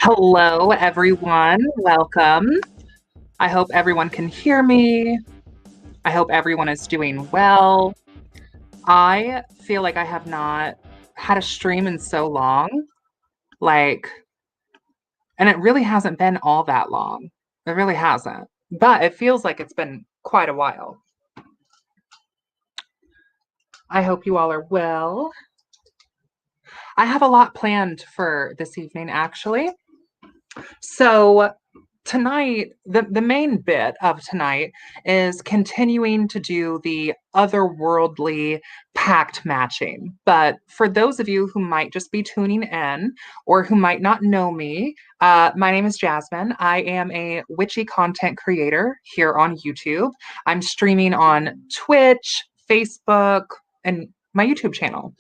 Hello, everyone. Welcome. I hope everyone can hear me. I hope everyone is doing well. I feel like I have not had a stream in so long, and it really hasn't been all that long. It really hasn't, but it feels like it's been quite a while. I hope you all are well. I have a lot planned for this evening, actually. So tonight, the main bit of tonight is continuing to do the Otherworldly Pact matching. But for those of you who might just be tuning in or who might not know me, my name is Jasmine. I am a witchy content creator here on YouTube. I'm streaming on Twitch, Facebook, and my YouTube channel.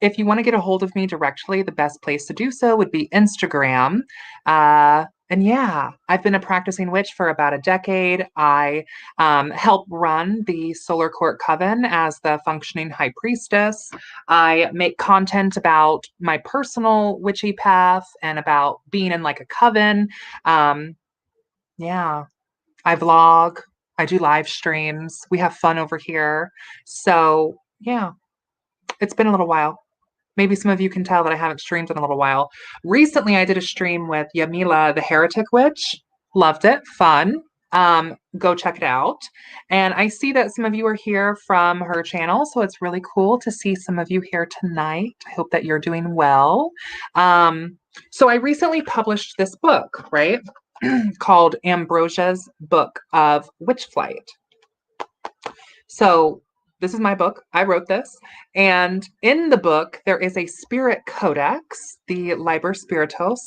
If you want to get a hold of me directly, the best place to do so would be Instagram. And yeah, I've been a practicing witch for about a decade. I help run the Solar Court Coven as the functioning high priestess. I make content about my personal witchy path and about being in like a coven. Yeah, I vlog. I do live streams. We have fun over here. So yeah, it's been a little while. Maybe some of you can tell that I haven't streamed in a little while. Recently, I did a stream with Yamila, the Heretic Witch. Loved it. Fun. Go check it out. And I see that some of you are here from her channel, so it's really cool to see some of you here tonight. I hope that you're doing well. So I recently published this book, right? Called Ambrosia's Book of Witchflight. So this is my book. I wrote this. And in the book, there is a spirit codex, the Liber Spiritus,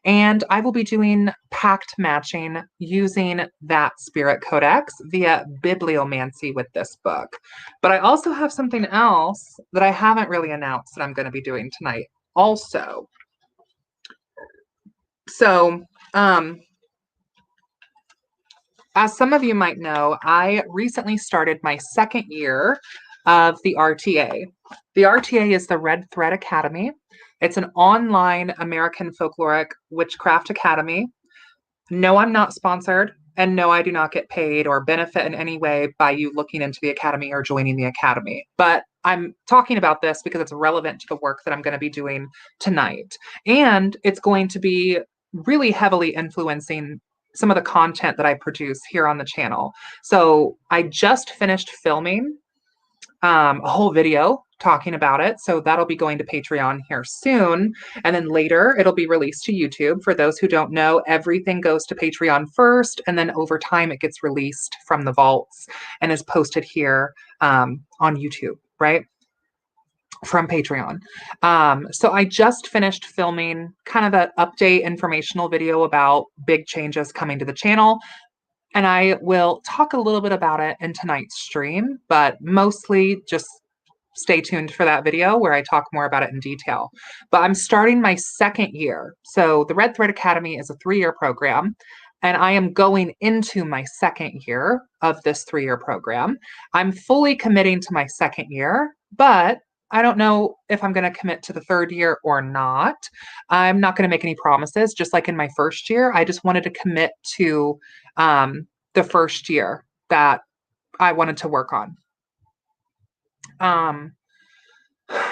and I will be doing pact matching using that spirit codex via bibliomancy with this book. But I also have something else that I haven't really announced that I'm going to be doing tonight also. So, as some of you might know, I recently started my second year of the RTA. The RTA is the Red Thread Academy. It's an online American folkloric witchcraft academy. No, I'm not sponsored. And no, I do not get paid or benefit in any way by you looking into the Academy or joining the Academy. But I'm talking about this because it's relevant to the work that I'm going to be doing tonight. And it's going to be really heavily influencing some of the content that I produce here on the channel. So I just finished filming a whole video talking about it. So that'll be going to Patreon here soon. And then later it'll be released to YouTube. For those who don't know, everything goes to Patreon first. And then over time it gets released from the vaults and is posted here on YouTube, right? From Patreon. So I just finished filming kind of an update informational video about big changes coming to the channel. And I will talk a little bit about it in tonight's stream, but mostly just stay tuned for that video where I talk more about it in detail. But I'm starting my second year. So the Red Thread Academy is a 3-year program, and I am going into my second year of this 3-year program. I'm fully committing to my second year, but I don't know if I'm going to commit to the 3rd year or not. I'm not going to make any promises, just like in my first year. I just wanted to commit to the first year that I wanted to work on.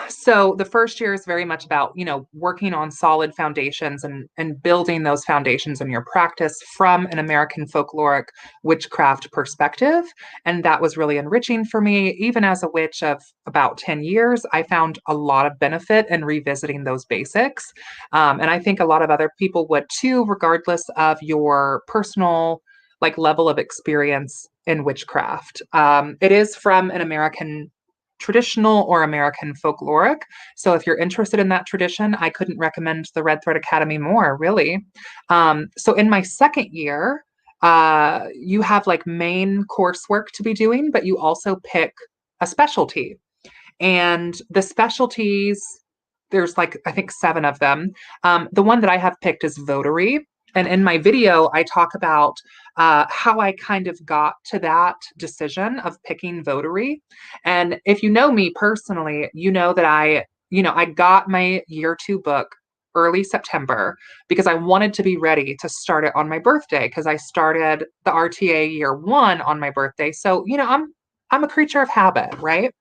So the first year is very much about, working on solid foundations and building those foundations in your practice from an American folkloric witchcraft perspective. And that was really enriching for me. Even as a witch of about 10 years, I found a lot of benefit in revisiting those basics. And I think a lot of other people would too, regardless of your personal level of experience in witchcraft. It is from an American traditional or American folkloric. So if you're interested in that tradition, I couldn't recommend the Red Thread Academy more, really. So in my second year, you have main coursework to be doing, but you also pick a specialty. And the specialties, there's I think 7 of them. The one that I have picked is votary. And in my video, I talk about how I kind of got to that decision of picking votary. And if you know me personally, you know that I got my year 2 book early September because I wanted to be ready to start it on my birthday because I started the RTA year 1 on my birthday. So, I'm a creature of habit, right?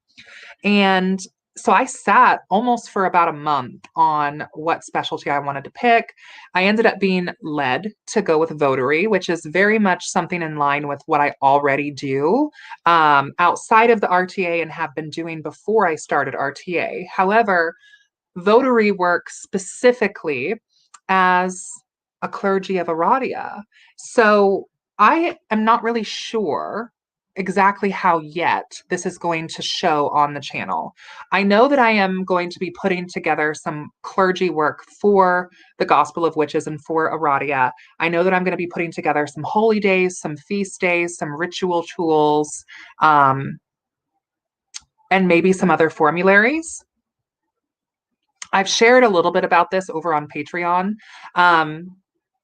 And so I sat almost for about a month on what specialty I wanted to pick. I ended up being led to go with votary, which is very much something in line with what I already do outside of the RTA and have been doing before I started RTA. However, votary works specifically as a clergy of Aradia. So I am not really sure exactly how yet this is going to show on the channel. I know that I am going to be putting together some clergy work for the Gospel of Witches and for Aradia. I know that I'm going to be putting together some holy days, some feast days, some ritual tools, and maybe some other formularies. I've shared a little bit about this over on Patreon.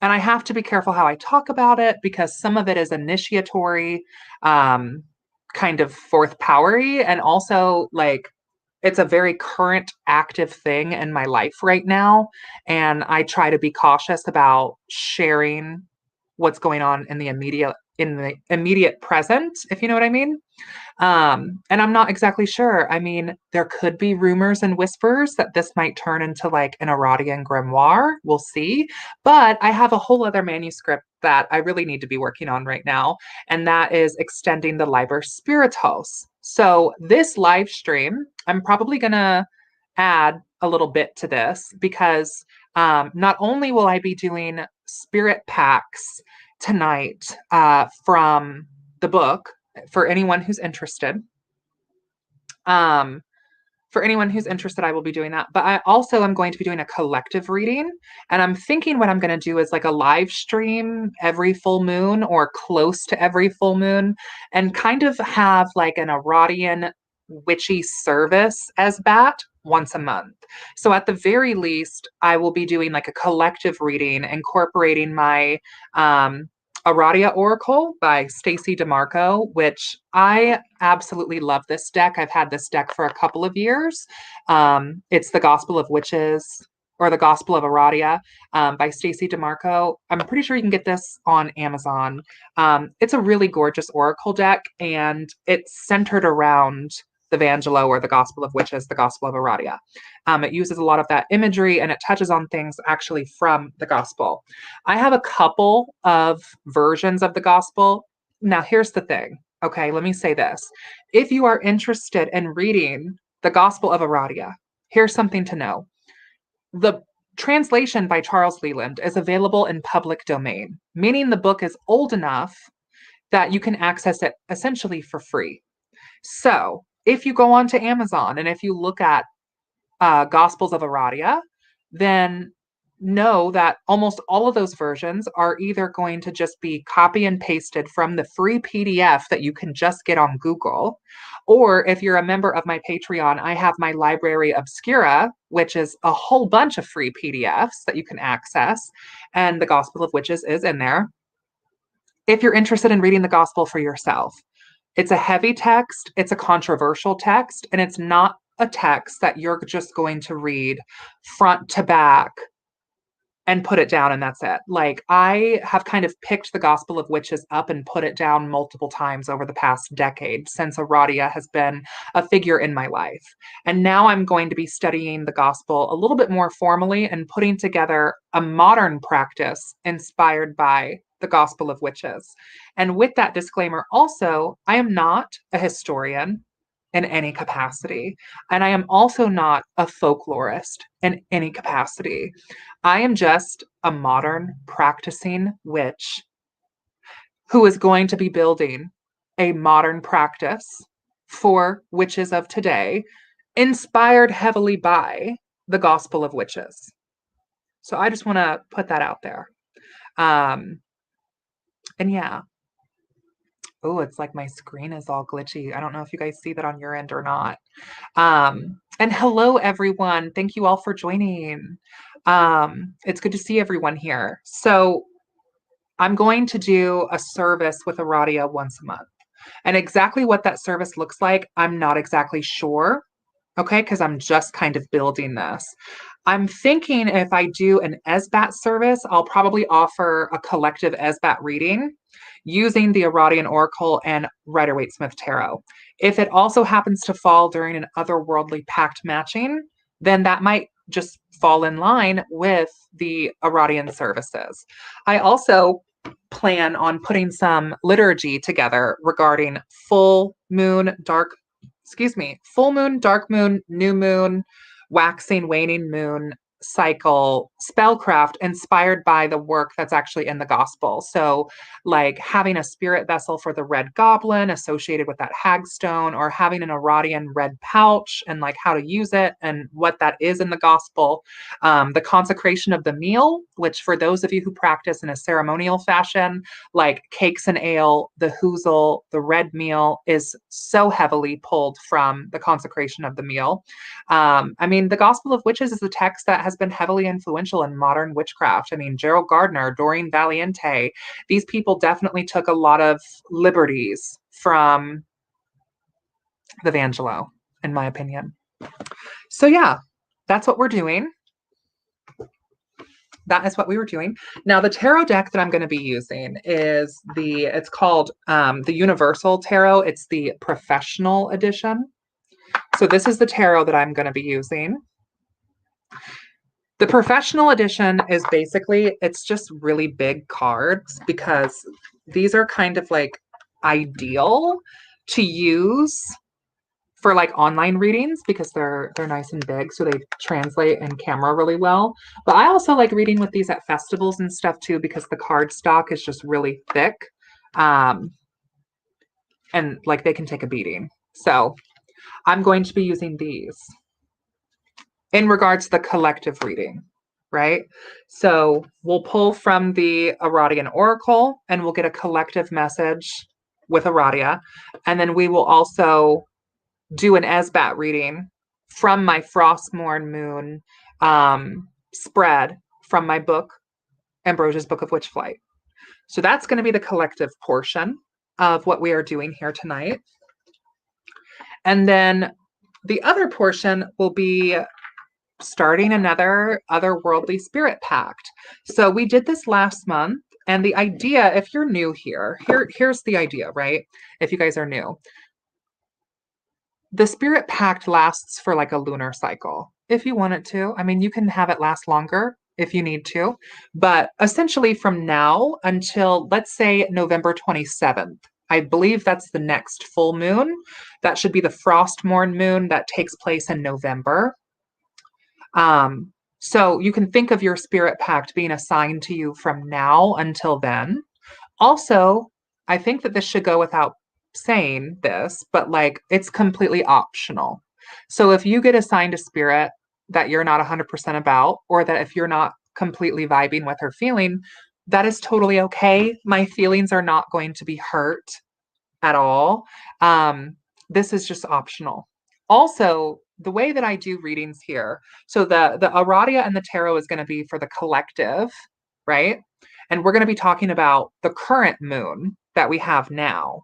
And I have to be careful how I talk about it because some of it is initiatory, kind of fourth powery, and also it's a very current active thing in my life right now. And I try to be cautious about sharing what's going on in the immediate present, if you know what I mean. And I'm not exactly sure. I mean, there could be rumors and whispers that this might turn into an Aradian grimoire. We'll see. But I have a whole other manuscript that I really need to be working on right now, and that is extending the Liber Spiritus. So this live stream, I'm probably going to add a little bit to this because not only will I be doing spirit packs tonight from the book, for anyone who's interested. For anyone who's interested, I will be doing that. But I also am going to be doing a collective reading. And I'm thinking what I'm going to do is a live stream every full moon or close to every full moon and kind of have an Aradian witchy service Esbat once a month. So at the very least, I will be doing a collective reading, incorporating my Aradia Oracle by Stacy DeMarco, which I absolutely love this deck. I've had this deck for a couple of years. It's the Gospel of Witches or the Gospel of Aradia by Stacey DeMarco. I'm pretty sure you can get this on Amazon. It's a really gorgeous oracle deck, and it's centered around the Vangelo or the Gospel of Witches, the Gospel of Aradia. It uses a lot of that imagery, and it touches on things actually from the Gospel. I have a couple of versions of the Gospel. Now, here's the thing. Okay, let me say this. If you are interested in reading the Gospel of Aradia, here's something to know. The translation by Charles Leland is available in public domain, meaning the book is old enough that you can access it essentially for free. So if you go onto Amazon and if you look at Gospels of Aradia, then know that almost all of those versions are either going to just be copy and pasted from the free PDF that you can just get on Google, or if you're a member of my Patreon, I have my Library Obscura, which is a whole bunch of free PDFs that you can access, and the Gospel of Witches is in there. If you're interested in reading the Gospel for yourself, it's a heavy text, it's a controversial text, and it's not a text that you're just going to read front to back and put it down and that's it. Like, I have kind of picked the Gospel of Witches up and put it down multiple times over the past decade since Aradia has been a figure in my life. And now I'm going to be studying the Gospel a little bit more formally and putting together a modern practice inspired by the Gospel of Witches. And with that disclaimer also, I am not a historian in any capacity. And I am also not a folklorist in any capacity. I am just a modern practicing witch who is going to be building a modern practice for witches of today, inspired heavily by the Gospel of Witches. So I just want to put that out there. And yeah. Oh, it's like my screen is all glitchy. I don't know if you guys see that on your end or not. And hello, everyone. Thank you all for joining. It's good to see everyone here. So I'm going to do a service with Aradia once a month. And exactly what that service looks like, I'm not exactly sure. Okay, because I'm just kind of building this. I'm thinking if I do an Esbat service, I'll probably offer a collective Esbat reading using the Aradian Oracle and Rider-Waite-Smith Tarot. If it also happens to fall during an Otherworldly Pact matching, then that might just fall in line with the Aradian services. I also plan on putting some liturgy together regarding full moon, dark moon, new moon, waxing, waning moon cycle spellcraft inspired by the work that's actually in the gospel. So like having a spirit vessel for the red goblin associated with that hagstone, or having an Aradian red pouch and like how to use it and what that is in the gospel. The consecration of the meal, which for those of you who practice in a ceremonial fashion, like cakes and ale, the hoozle, the red meal is so heavily pulled from the consecration of the meal. I mean, the Gospel of Witches is a text that has been heavily influential in modern witchcraft. I mean, Gerald Gardner, Doreen Valiente, these people definitely took a lot of liberties from the Vangelo, in my opinion. So yeah, that's what we're doing. That is what we were doing. Now, the tarot deck that I'm going to be using is it's called the Universal Tarot. It's the professional edition. So this is the tarot that I'm going to be using. The professional edition is basically, it's just really big cards because these are kind of like ideal to use for like online readings because they're nice and big, so they translate in camera really well. But I also like reading with these at festivals and stuff too because the card stock is just really thick, and like they can take a beating. So I'm going to be using these in regards to the collective reading, right? So we'll pull from the Aradian Oracle and we'll get a collective message with Aradia, and then we will also do an Esbat reading from my Frostmourne Moon spread from my book, Ambrosia's Book of Witchflight. So that's going to be the collective portion of what we are doing here tonight. And then the other portion will be starting another Otherworldly Spirit Pact. So we did this last month, and the idea, if you're new here's the idea, right? If you guys are new, the Spirit Pact lasts for like a lunar cycle. If you want it to, I mean, you can have it last longer if you need to, but essentially from now until, let's say, November 27th, I believe that's the next full moon. That should be the Frostmourne moon that takes place in November. So you can think of your Spirit Pact being assigned to you from now until then. Also, I think that this should go without saying this, but like it's completely optional. So if you get assigned a spirit that you're not 100% about, or that if you're not completely vibing with or feeling, that is totally okay. My feelings are not going to be hurt at all. This is just optional. Also, the way that I do readings here, so the Aradia and the tarot is going to be for the collective, right? And we're going to be talking about the current moon that we have now.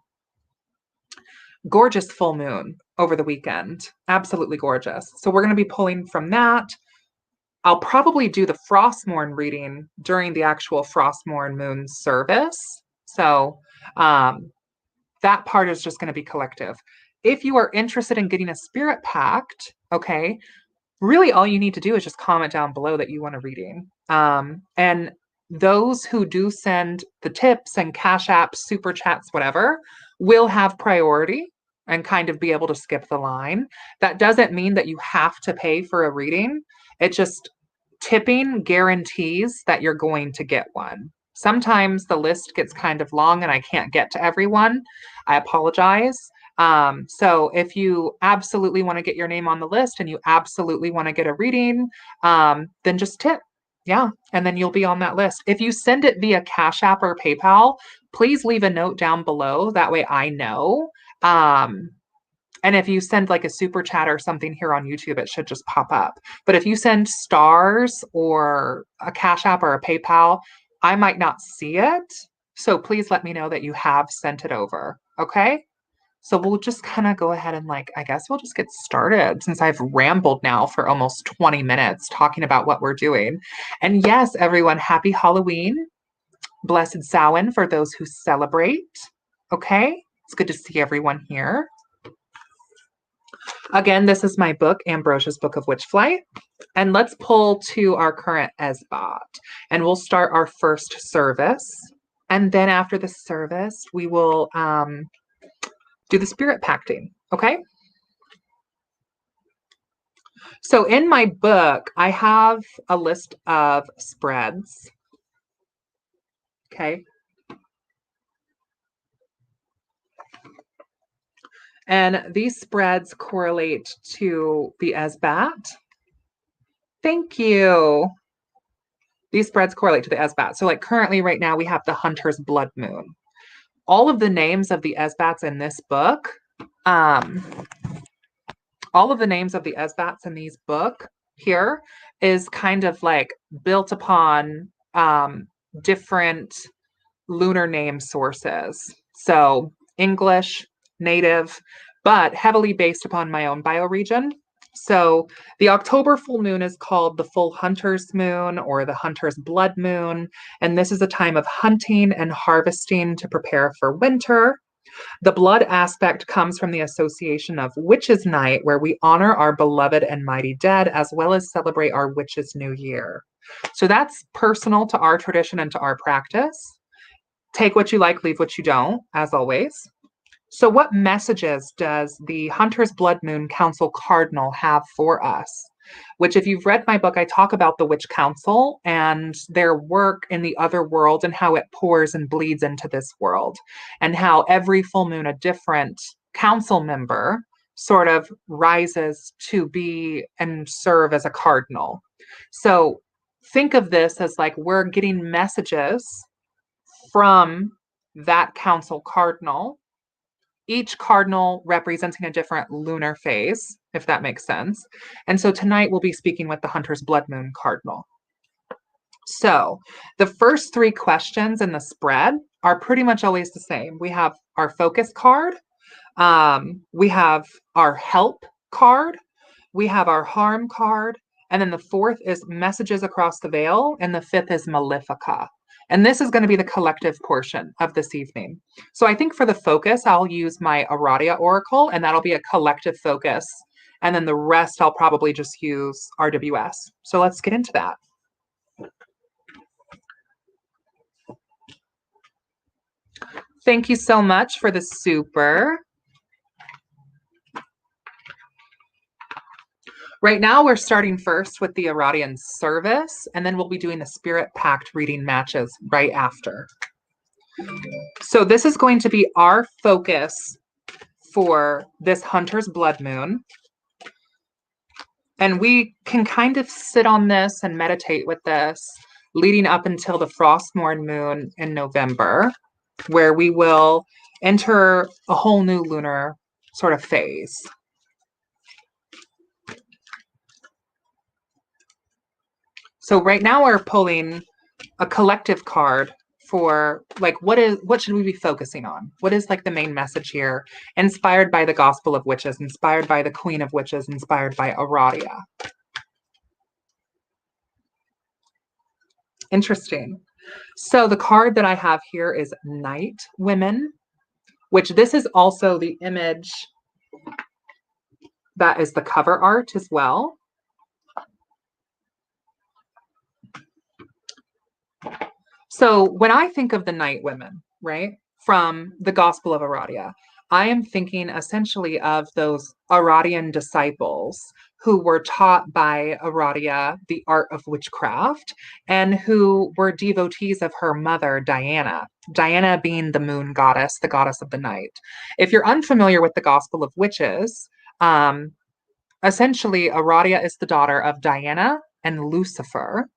Gorgeous full moon over the weekend. Absolutely gorgeous. So we're going to be pulling from that. I'll probably do the Frostmourne reading during the actual Frostmourne moon service. So that part is just going to be collective. If you are interested in getting a Spirit Pact, okay, really all you need to do is just comment down below that you want a reading. And those who do send the tips and cash apps, super chats, whatever, will have priority and kind of be able to skip the line. That doesn't mean that you have to pay for a reading. It just tipping guarantees that you're going to get one. Sometimes the list gets kind of long and I can't get to everyone. I apologize. So if you absolutely want to get your name on the list and you absolutely want to get a reading, then just tip. Yeah. And then you'll be on that list. If you send it via Cash App or PayPal, please leave a note down below. That way I know. And if you send like a super chat or something here on YouTube, it should just pop up. But if you send stars or a Cash App or a PayPal, I might not see it. So please let me know that you have sent it over. Okay. So we'll just kind of go ahead and I guess we'll just get started since I've rambled now for almost 20 minutes talking about what we're doing. And yes, everyone, happy Halloween. Blessed Samhain for those who celebrate. Okay. It's good to see everyone here. Again, this is my book, Ambrosia's Book of Witchflight. And let's pull to our current Esbat. And we'll start our first service. And then after the service, we will do the spirit pacting, okay? So in my book, I have a list of spreads, okay? And these spreads correlate to the Esbat. Thank you. These spreads correlate to the Esbat. So like currently right now we have the Hunter's Blood Moon. All of the names of the Esbats in this book, all of the names of the Esbats in these book here is kind of like built upon different lunar name sources. So English, native, but heavily based upon my own bioregion. So the October full moon is called the full hunter's moon or the hunter's blood moon. And this is a time of hunting and harvesting to prepare for winter. The blood aspect comes from the association of Witches' Night, where we honor our beloved and mighty dead, as well as celebrate our Witches' New Year. So that's personal to our tradition and to our practice. Take what you like, leave what you don't, as always. So what messages does the Hunter's Blood Moon Council Cardinal have for us? Which, if you've read my book, I talk about the Witch Council and their work in the other world and how it pours and bleeds into this world, and how every full moon a different council member sort of rises to be and serve as a cardinal. So think of this as like we're getting messages from that council cardinal, each cardinal representing a different lunar phase, if that makes sense. And so tonight we'll be speaking with the Hunter's Blood Moon Cardinal. So the first three questions in the spread are pretty much always the same. We have our focus card, we have our help card, we have our harm card, And then the fourth is Messages Across the Veil. And the fifth is Malefica. And this is going to be the collective portion of this evening. So I think for the focus, I'll use my Aradia Oracle, and that'll be a collective focus. And then the rest, I'll probably just use RWS. So let's get into that. Thank you so much for the super. Right now, we're starting first with the Aradian service, and then we'll be doing the Spirit Pact reading matches right after. So this is going to be our focus for this Hunter's Blood Moon. And we can kind of sit on this and meditate with this leading up until the Frostmourne Moon in November, where we will enter a whole new lunar sort of phase. So right now we're pulling a collective card for like what should we be focusing on? What is like the main message here? Inspired by the Gospel of Witches, inspired by the Queen of Witches, inspired by Aradia. Interesting. So the card that I have here is Night Women, which this is also the image that is the cover art as well. So when I think of the Night Women, right, from the Gospel of Aradia, I am thinking essentially of those Aradian disciples who were taught by Aradia the art of witchcraft and who were devotees of her mother, Diana. Diana being the moon goddess, the goddess of the night. If you're unfamiliar with the Gospel of Witches, essentially Aradia is the daughter of Diana and Lucifer.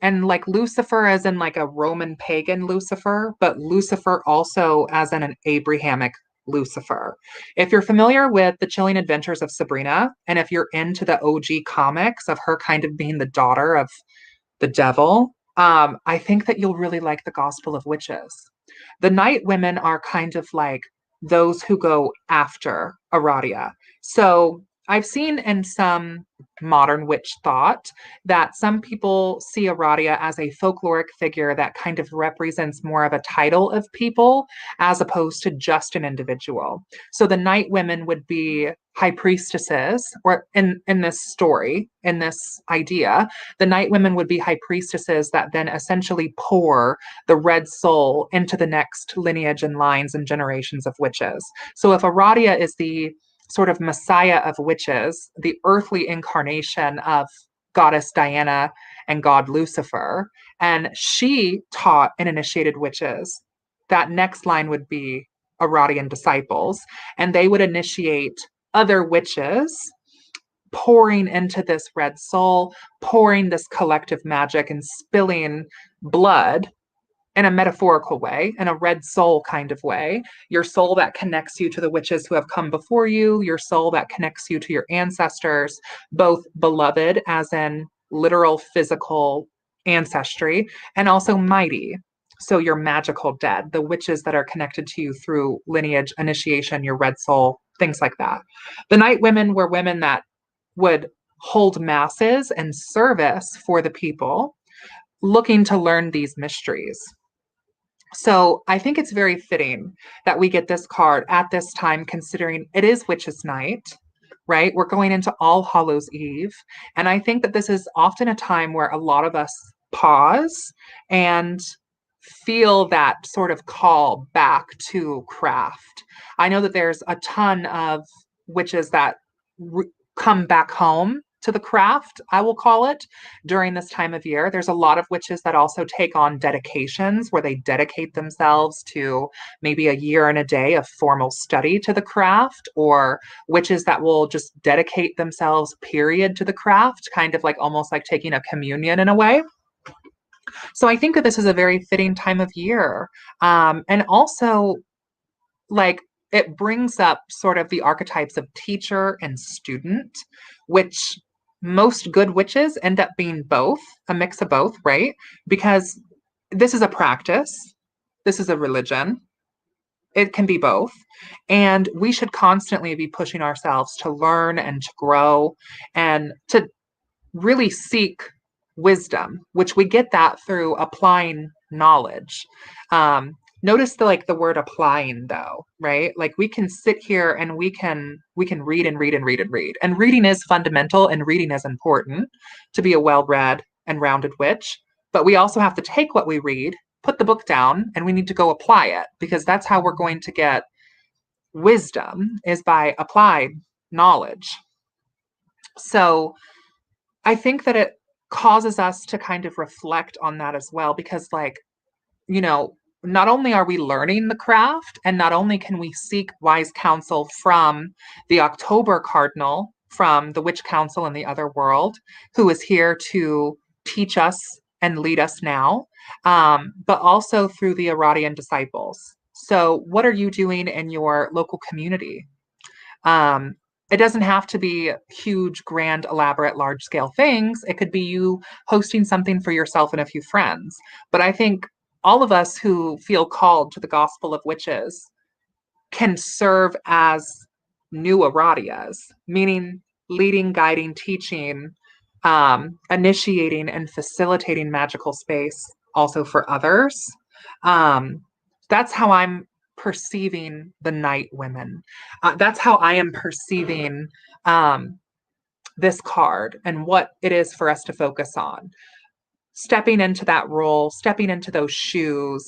And like Lucifer as in like a Roman pagan Lucifer, but Lucifer also as in an Abrahamic Lucifer. If you're familiar with The Chilling Adventures of Sabrina, and if you're into the OG comics of her kind of being the daughter of the devil, I think that you'll really like the Gospel of Witches. The Night Women are kind of like those who go after Aradia. So I've seen in some modern witch thought that some people see Aradia as a folkloric figure that kind of represents more of a title of people as opposed to just an individual. So the Night Women would be high priestesses, or in this story, in this idea, the Night Women would be high priestesses that then essentially pour the red soul into the next lineage and lines and generations of witches. So if Aradia is the sort of messiah of witches, the earthly incarnation of goddess Diana and god Lucifer, and she taught and initiated witches, that next line would be Aradian disciples, and they would initiate other witches, pouring into this red soul, pouring this collective magic and spilling blood in a metaphorical way, in a red soul kind of way, your soul that connects you to the witches who have come before you, your soul that connects you to your ancestors, both beloved as in literal physical ancestry, and also mighty. So your magical dead, the witches that are connected to you through lineage, initiation, your red soul, things like that. The Night Women were women that would hold masses and service for the people, looking to learn these mysteries. So I think it's very fitting that we get this card at this time, considering it is Witches' Night, right? We're going into All Hallows Eve. And I think that this is often a time where a lot of us pause and feel that sort of call back to craft. I know that there's a ton of witches that come back home to the craft, I will call it, during this time of year. There's a lot of witches that also take on dedications where they dedicate themselves to maybe a year and a day of formal study to the craft, or witches that will just dedicate themselves, period, to the craft, kind of like almost like taking a communion in a way. So I think that this is a very fitting time of year. And also, like, it brings up sort of the archetypes of teacher and student, which most good witches end up being both, a mix of both, right? Because this is a practice, this is a religion. It can be both. And we should constantly be pushing ourselves to learn and to grow and to really seek wisdom, which we get that through applying knowledge. Notice the word applying though, right? Like we can sit here and we can read and read and read and read. And reading is fundamental and reading is important to be a well-read and rounded witch. But we also have to take what we read, put the book down, and we need to go apply it because that's how we're going to get wisdom is by applied knowledge. So I think that it causes us to kind of reflect on that as well, because not only are we learning the craft, and not only can we seek wise counsel from the October Cardinal, from the Witch Council in the Otherworld, who is here to teach us and lead us now, but also through the Aradian disciples. So what are you doing in your local community? It doesn't have to be huge, grand, elaborate, large scale things. It could be you hosting something for yourself and a few friends. But I think all of us who feel called to the gospel of witches can serve as new Aradias, meaning leading, guiding, teaching, initiating, and facilitating magical space also for others. That's how I'm perceiving the night women. That's how I am perceiving this card and what it is for us to focus on. Stepping into that role, stepping into those shoes,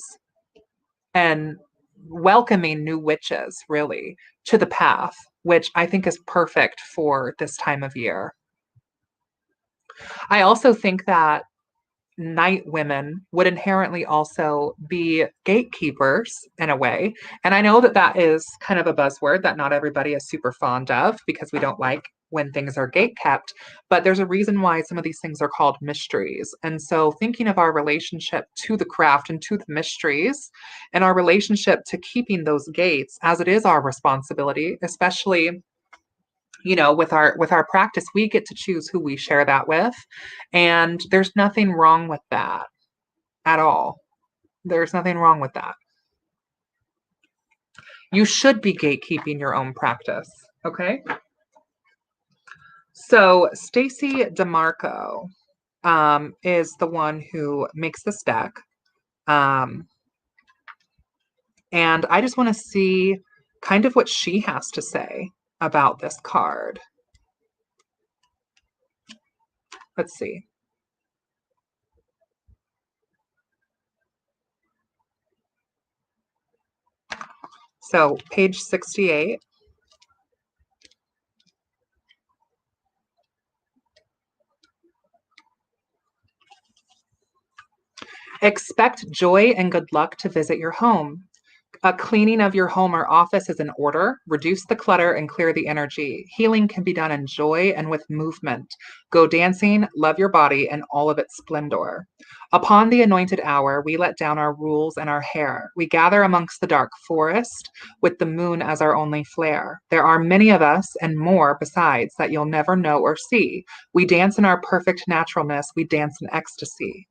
and welcoming new witches, really, to the path, which I think is perfect for this time of year. I also think that night women would inherently also be gatekeepers in a way. And I know that that is kind of a buzzword that not everybody is super fond of because we don't like when things are gate kept, but there's a reason why some of these things are called mysteries. And so thinking of our relationship to the craft and to the mysteries and our relationship to keeping those gates, as it is our responsibility, especially with our practice, we get to choose who we share that with, and there's nothing wrong with that at all. There's nothing wrong with that. You should be gatekeeping your own practice. Okay. So Stacy DeMarco is the one who makes this deck, and I just want to see kind of what she has to say about this card. Let's see. So page 68. Expect joy and good luck to visit your home. A cleaning of your home or office is in order. Reduce the clutter and clear the energy. Healing can be done in joy and with movement. Go dancing, love your body and all of its splendor. Upon the anointed hour, we let down our rules and our hair. We gather amongst the dark forest with the moon as our only flare. There are many of us and more besides that you'll never know or see. We dance in our perfect naturalness. We dance in ecstasy.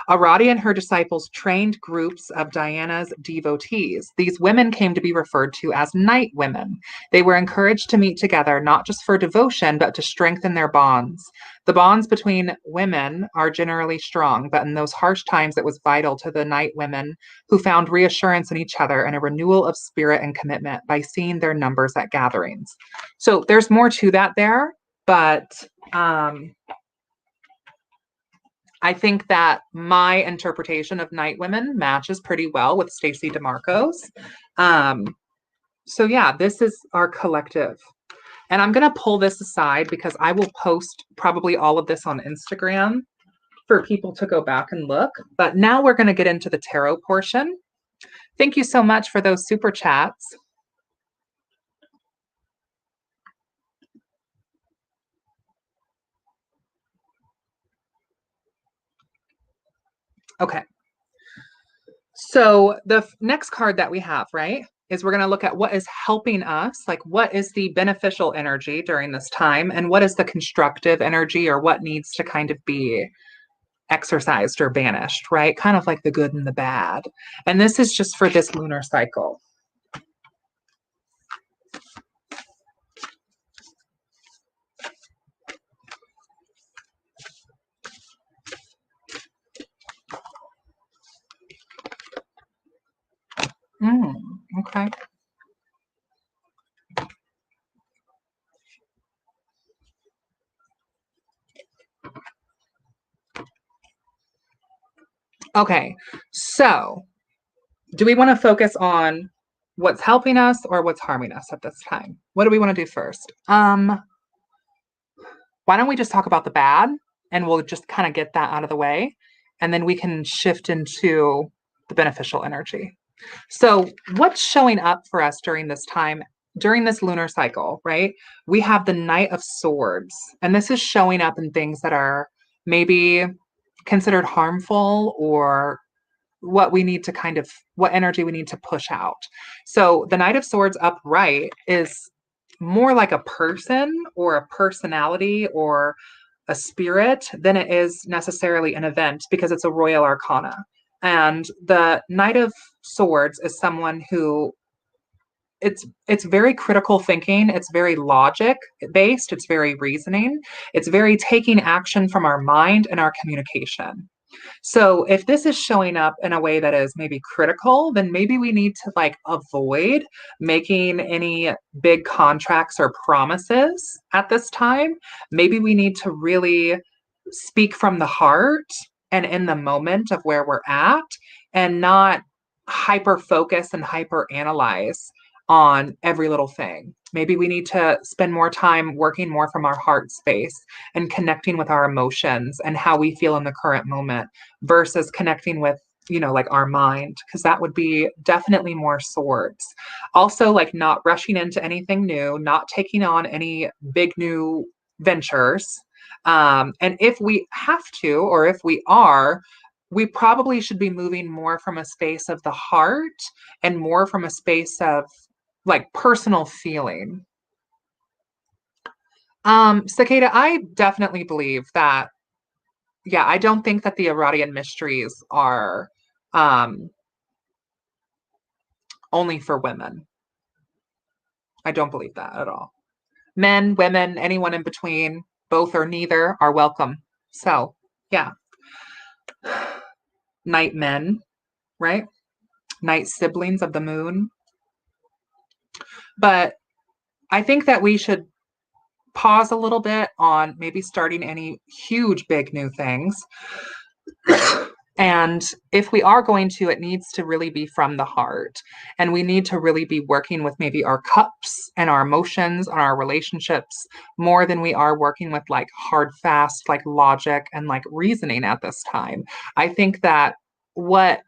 Aradia and her disciples trained groups of Diana's devotees. These women came to be referred to as night women. They were encouraged to meet together, not just for devotion, but to strengthen their bonds. The bonds between women are generally strong, but in those harsh times, it was vital to the night women who found reassurance in each other and a renewal of spirit and commitment by seeing their numbers at gatherings. So there's more to that there, but I think that my interpretation of night women matches pretty well with Stacy DeMarco's. So yeah, this is our collective. And I'm going to pull this aside because I will post probably all of this on Instagram for people to go back and look. But now we're going to get into the tarot portion. Thank you so much for those super chats. Okay. So the next card that we have, right, is we're going to look at what is helping us, like what is the beneficial energy during this time and what is the constructive energy or what needs to kind of be exercised or banished, right? Kind of like the good and the bad. And this is just for this lunar cycle. Okay. Okay. So, do we want to focus on what's helping us or what's harming us at this time? What do we want to do first? Why don't we just talk about the bad and we'll just kind of get that out of the way and then we can shift into the beneficial energy. So, what's showing up for us during this time, during this lunar cycle, right? We have the Knight of Swords, and this is showing up in things that are maybe considered harmful or what we need to what energy we need to push out. So, the Knight of Swords upright is more like a person or a personality or a spirit than it is necessarily an event because it's a royal arcana. And the Knight of Swords is someone who it's very critical thinking, it's very logic based, it's very reasoning, it's very taking action from our mind and our communication. So if this is showing up in a way that is maybe critical, then maybe we need to like avoid making any big contracts or promises at this time. Maybe we need to really speak from the heart and in the moment of where we're at and not hyper focus and hyper analyze on every little thing. Maybe we need to spend more time working more from our heart space and connecting with our emotions and how we feel in the current moment versus connecting with, like our mind, because that would be definitely more swords. Also, like not rushing into anything new, not taking on any big new ventures. And if we have to, or if we are, we probably should be moving more from a space of the heart and more from a space of like personal feeling. Cicada, I definitely believe that, yeah, I don't think that the Aradian mysteries are only for women. I don't believe that at all. Men, women, anyone in between, both or neither are welcome. So, yeah. Night men, right? Night siblings of the moon. But I think that we should pause a little bit on maybe starting any huge, big new things. And if we are going to, it needs to really be from the heart. And we need to really be working with maybe our cups and our emotions and our relationships more than we are working with like hard, fast, like logic and like reasoning at this time. I think that what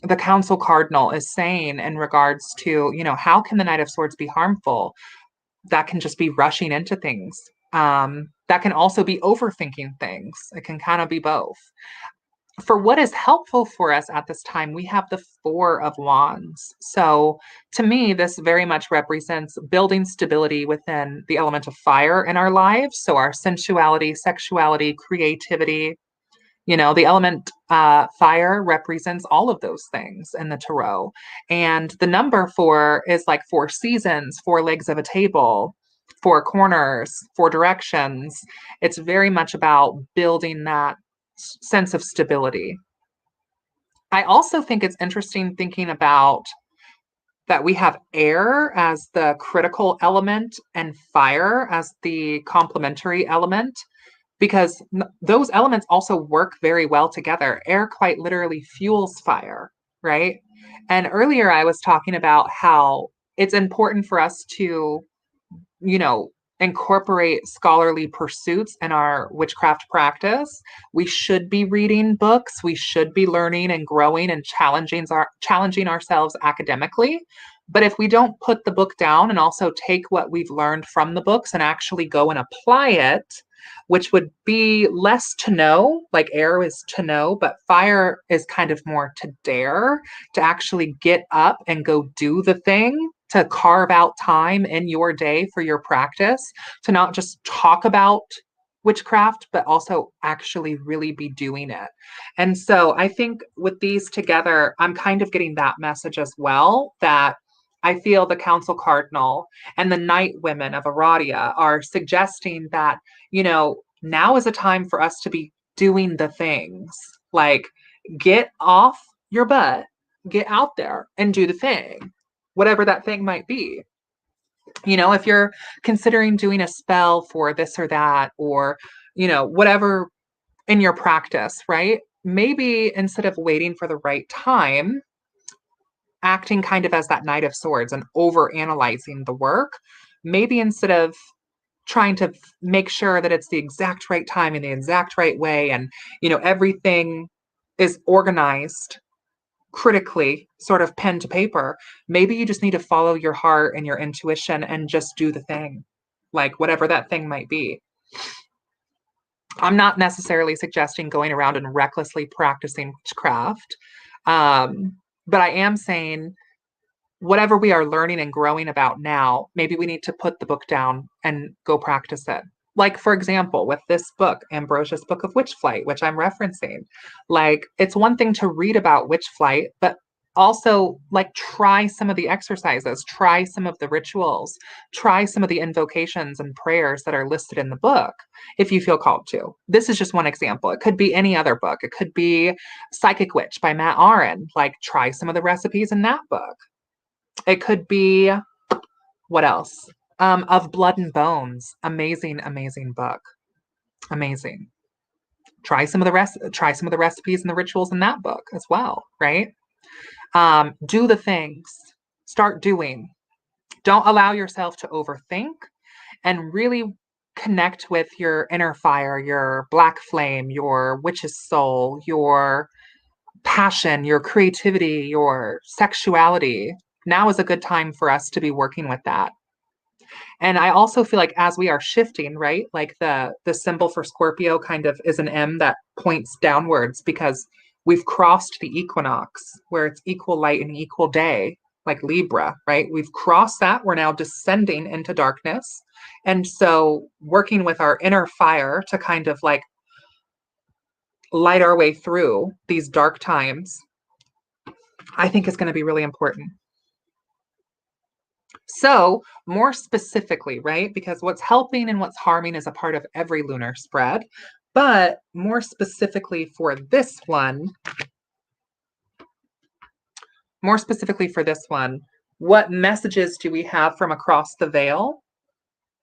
the Council Cardinal is saying in regards to, how can the Knight of Swords be harmful? That can just be rushing into things. That can also be overthinking things. It can kind of be both. For what is helpful for us at this time, we have the Four of Wands. So to me, this very much represents building stability within the element of fire in our lives. So our sensuality, sexuality, creativity, the element fire represents all of those things in the tarot. And the number four is like four seasons, four legs of a table, four corners, four directions. It's very much about building that sense of stability. I also think it's interesting thinking about that we have air as the critical element and fire as the complementary element because those elements also work very well together. Air quite literally fuels fire, right? And earlier I was talking about how it's important for us to, incorporate scholarly pursuits in our witchcraft practice. We should be reading books. We should be learning and growing and challenging ourselves academically. But if we don't put the book down and also take what we've learned from the books and actually go and apply it, which would be less to know, like air is to know, but fire is kind of more to dare, to actually get up and go do the thing, to carve out time in your day for your practice, to not just talk about witchcraft, but also actually really be doing it. And so I think with these together, I'm kind of getting that message as well, that I feel the Council Cardinal and the Night Women of Aradia are suggesting that, now is a time for us to be doing the things. Like, get off your butt, get out there and do the thing. whatever that thing might be. If you're considering doing a spell for this or that, or, whatever in your practice, right? Maybe instead of waiting for the right time, acting kind of as that Knight of Swords and over analyzing the work, maybe instead of trying to make sure that it's the exact right time in the exact right way, and everything is organized critically, sort of pen to paper, maybe you just need to follow your heart and your intuition and just do the thing, like whatever that thing might be. I'm not necessarily suggesting going around and recklessly practicing witchcraft, but I am saying whatever we are learning and growing about now, maybe we need to put the book down and go practice it. Like, for example, with this book, Ambrosia's Book of Witchflight, which I'm referencing, like, it's one thing to read about witchflight, but also, like, try some of the exercises, try some of the rituals, try some of the invocations and prayers that are listed in the book, if you feel called to. This is just one example. It could be any other book. It could be Psychic Witch by Matt Aron. Like, try some of the recipes in that book. It could be, what else? Of Blood and Bones. Amazing, amazing book. Amazing. Try some of the recipes and the rituals in that book as well, right? Do the things. Start doing. Don't allow yourself to overthink, and really connect with your inner fire, your black flame, your witch's soul, your passion, your creativity, your sexuality. Now is a good time for us to be working with that. And I also feel like as we are shifting, right? Like the symbol for Scorpio kind of is an M that points downwards, because we've crossed the equinox where it's equal light and equal day, like Libra, right? We've crossed that. We're now descending into darkness. And so working with our inner fire to kind of like light our way through these dark times, I think is going to be really important. So more specifically, right? Because what's helping and what's harming is a part of every lunar spread. But more specifically for this one, what messages do we have from across the veil?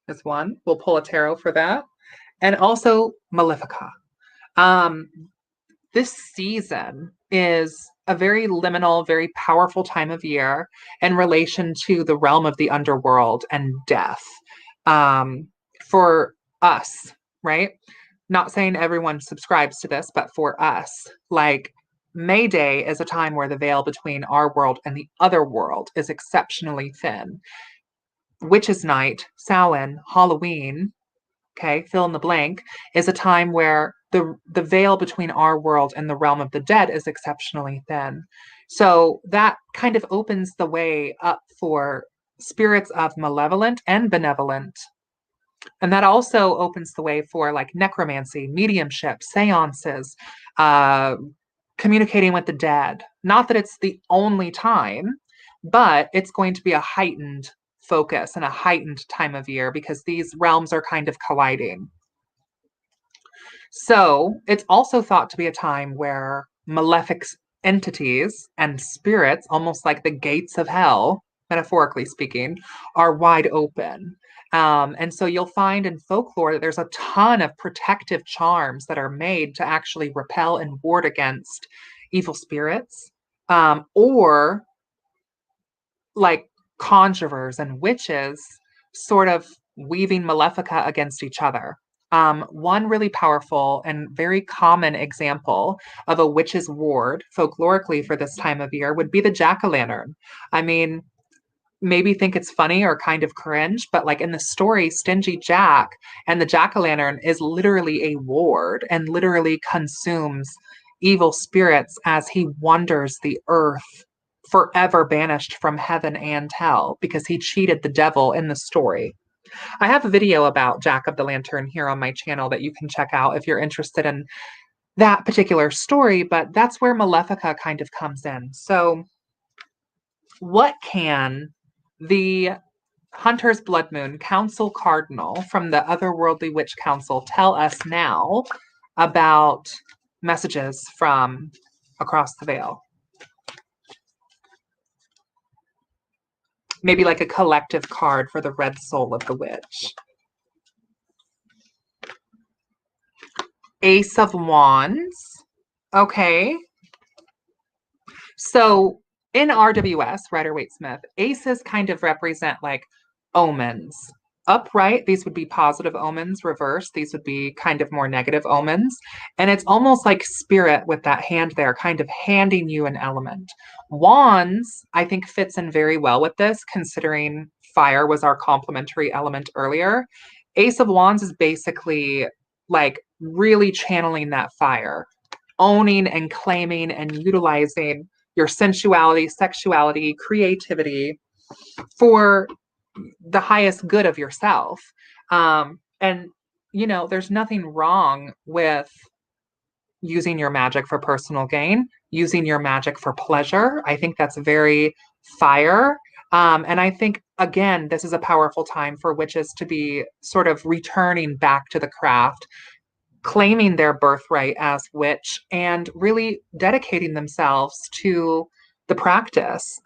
Is one. We'll pull a tarot for that. And also Malefica. This season is a very liminal, very powerful time of year in relation to the realm of the underworld and death, for us, right? Not saying everyone subscribes to this, but for us, like, May Day is a time where the veil between our world and the other world is exceptionally thin. Witches' Night, Samhain, Halloween, okay, fill in the blank, is a time where the veil between our world and the realm of the dead is exceptionally thin. So that kind of opens the way up for spirits of malevolent and benevolent. And that also opens the way for like necromancy, mediumship, seances, communicating with the dead. Not that it's the only time, but it's going to be a heightened focus and a heightened time of year because these realms are kind of colliding. So it's also thought to be a time where malefic entities and spirits, almost like the gates of hell, metaphorically speaking, are wide open. And so you'll find in folklore that there's a ton of protective charms that are made to actually repel and ward against evil spirits, or like conjurers and witches sort of weaving malefica against each other. One really powerful and very common example of a witch's ward, folklorically for this time of year, would be the jack-o'-lantern. I mean, maybe think it's funny or kind of cringe, but like in the story, Stingy Jack and the jack-o'-lantern is literally a ward and literally consumes evil spirits as he wanders the earth, forever banished from heaven and hell because he cheated the devil in the story. I have a video about Jack of the Lantern here on my channel that you can check out if you're interested in that particular story, but that's where Malefica kind of comes in. So what can the Hunter's Blood Moon Council Cardinal from the Otherworldly Witch Council tell us now about messages from across the veil? maybe like a collective card for the red soul of the witch. Ace of Wands. Okay. So in RWS, Rider-Waite-Smith, aces kind of represent like omens. Upright, these would be positive omens. Reversed, these would be kind of more negative omens. And it's almost like spirit with that hand there, kind of handing you an element. Wands, I think, fits in very well with this, considering fire was our complementary element earlier. Ace of Wands is basically like really channeling that fire, owning and claiming and utilizing your sensuality, sexuality, creativity for the highest good of yourself. And, you know, there's nothing wrong with using your magic for personal gain, using your magic for pleasure. I think that's very fire. And I think, again, this is a powerful time for witches to be sort of returning back to the craft, claiming their birthright as witch, and really dedicating themselves to the practice.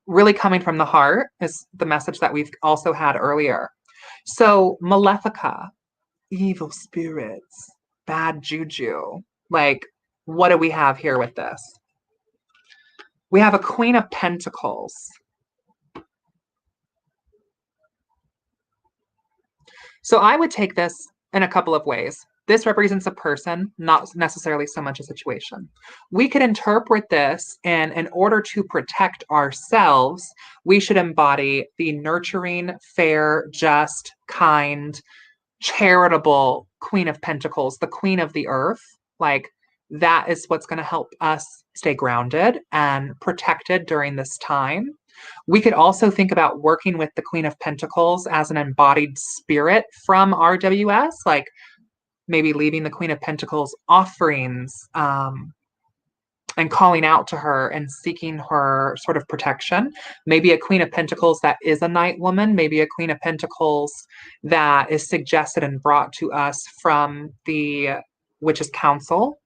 Really coming from the heart is the message that we've also had earlier. So Malefica, evil spirits, bad juju. Like, what do we have here with this? We have a Queen of Pentacles. So I would take this in a couple of ways. This represents a person, not necessarily so much a situation. We could interpret this, and in order to protect ourselves, we should embody the nurturing, fair, just, kind, charitable Queen of Pentacles, the Queen of the Earth. Like, that is what's going to help us stay grounded and protected during this time. We could also think about working with the Queen of Pentacles as an embodied spirit from RWS, like maybe leaving the Queen of Pentacles offerings, and calling out to her and seeking her sort of protection. Maybe a Queen of Pentacles that is a night woman, maybe a Queen of Pentacles that is suggested and brought to us from the Witches' Council.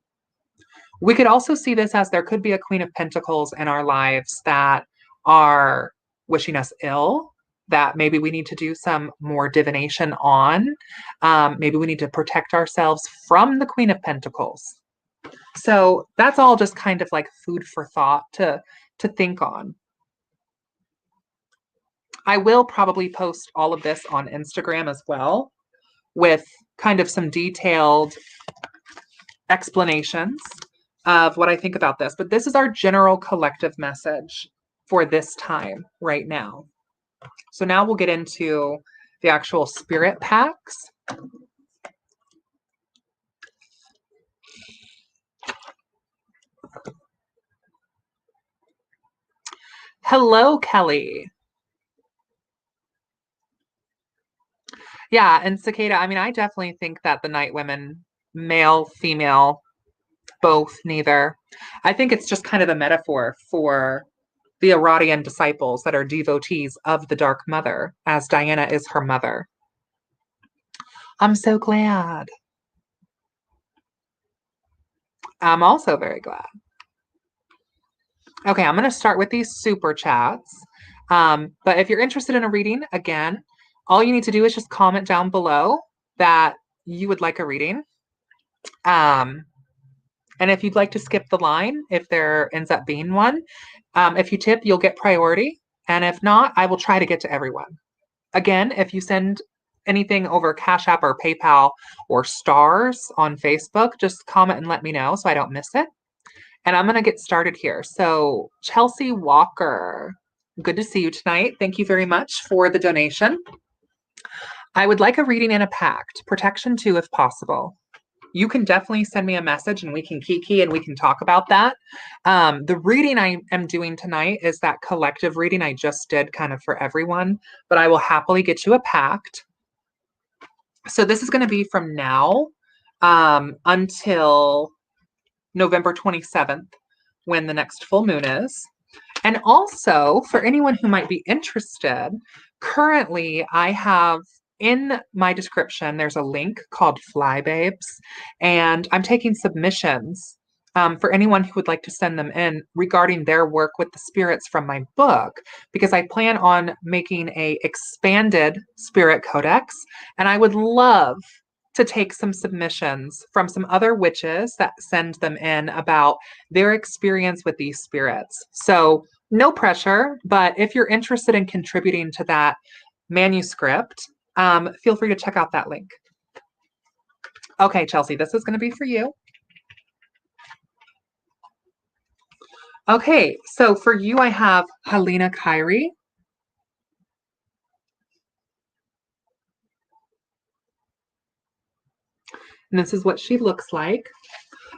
We could also see this as there could be a Queen of Pentacles in our lives that are wishing us ill, that maybe we need to do some more divination on. Maybe we need to protect ourselves from the Queen of Pentacles. So that's all just kind of like food for thought to think on. I will probably post all of this on Instagram as well, with kind of some detailed explanations of what I think about this. But this is our general collective message for this time right now. So now we'll get into the actual spirit packs. Hello, Kelly. Yeah, and Cicada, I mean, I definitely think that the night women, male, female, both, neither. I think it's just kind of a metaphor for the Aradian disciples that are devotees of the Dark Mother, as Diana is her mother. I'm so glad. I'm also very glad. Okay, I'm going to start with these super chats. But if you're interested in a reading, again, all you need to do is just comment down below that you would like a reading. And if you'd like to skip the line, if there ends up being one, if you tip, you'll get priority. And if not, I will try to get to everyone. Again, if you send anything over Cash App or PayPal or stars on Facebook, just comment and let me know so I don't miss it. And I'm going to get started here. So Chelsea Walker, good to see you tonight. Thank you very much for the donation. I would like a reading in a pact, protection 2 if possible. You can definitely send me a message and we can kiki and we can talk about that. The reading I am doing tonight is that collective reading I just did kind of for everyone, but I will happily get you a pact. So this is going to be from now until November 27th, when the next full moon is. And also, for anyone who might be interested, currently I have in my description, there's a link called Fly Babes, and I'm taking submissions for anyone who would like to send them in regarding their work with the spirits from my book, because I plan on making a expanded spirit codex, and I would love to take some submissions from some other witches that send them in about their experience with these spirits. So no pressure, but if you're interested in contributing to that manuscript, feel free to check out that link. Okay, Chelsea, this is going to be for you. Okay, so for you, I have Helena Kyrie. And this is what she looks like.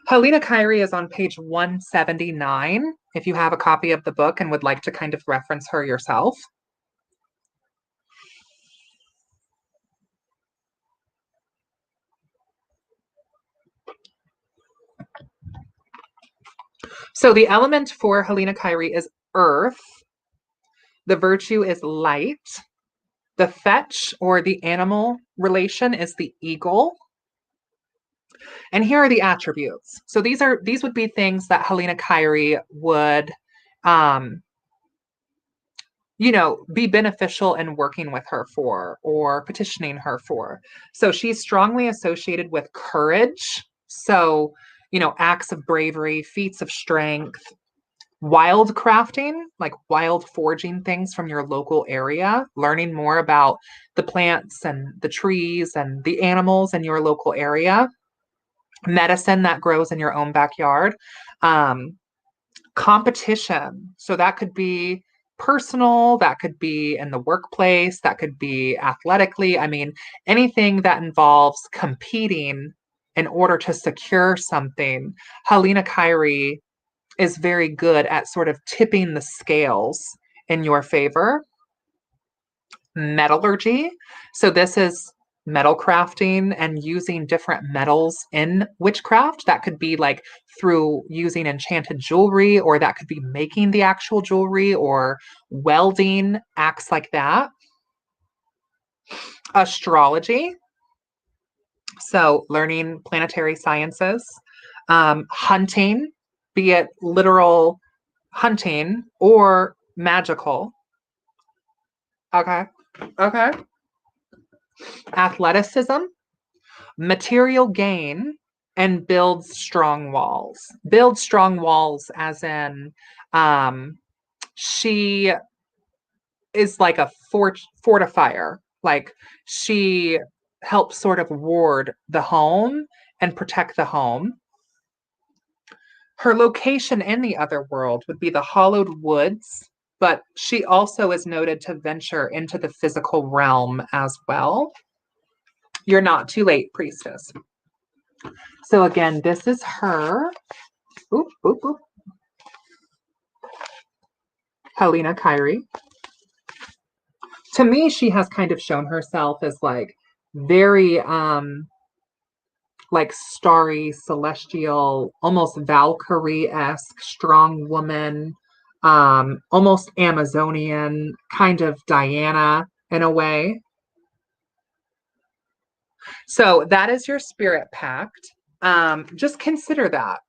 Helena Kyrie is on page 179, if you have a copy of the book and would like to kind of reference her yourself. So the element for Helena Kyrie is earth. The virtue is light. The fetch or the animal relation is the eagle. And here are the attributes. So these would be things that Helena Kyrie would be beneficial in working with her for or petitioning her for. So she's strongly associated with courage. So, acts of bravery, feats of strength, wild crafting, like wild foraging things from your local area, learning more about the plants and the trees and the animals in your local area, medicine that grows in your own backyard, competition. So that could be personal, that could be in the workplace, that could be athletically. I mean, anything that involves competing in order to secure something. Helena Kyrie is very good at sort of tipping the scales in your favor. Metallurgy. So this is metal crafting and using different metals in witchcraft. That could be like through using enchanted jewelry, or that could be making the actual jewelry or welding, acts like that. Astrology. So learning planetary sciences. Hunting, be it literal hunting or magical. Okay. Athleticism, material gain, and builds strong walls. Build strong walls as in she is like a fortifier. Like she helps sort of ward the home and protect the home. Her location in the other world would be the hollowed woods, but she also is noted to venture into the physical realm as well. You're not too late, priestess. So again, this is her. Oop, oop, oop. Helena Kyrie. To me, she has kind of shown herself as like very like starry, celestial, almost Valkyrie-esque, strong woman, almost Amazonian, kind of Diana in a way. So that is your spirit pact. Just consider that,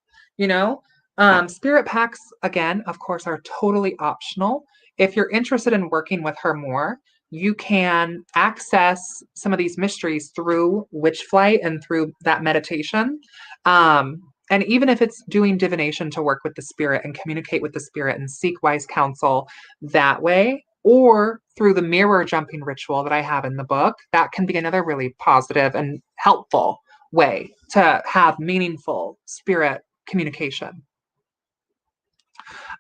spirit pacts, again, of course, are totally optional. If you're interested in working with her more, you can access some of these mysteries through witchflight and through that meditation. And even if it's doing divination to work with the spirit and communicate with the spirit and seek wise counsel that way, or through the mirror jumping ritual that I have in the book, that can be another really positive and helpful way to have meaningful spirit communication.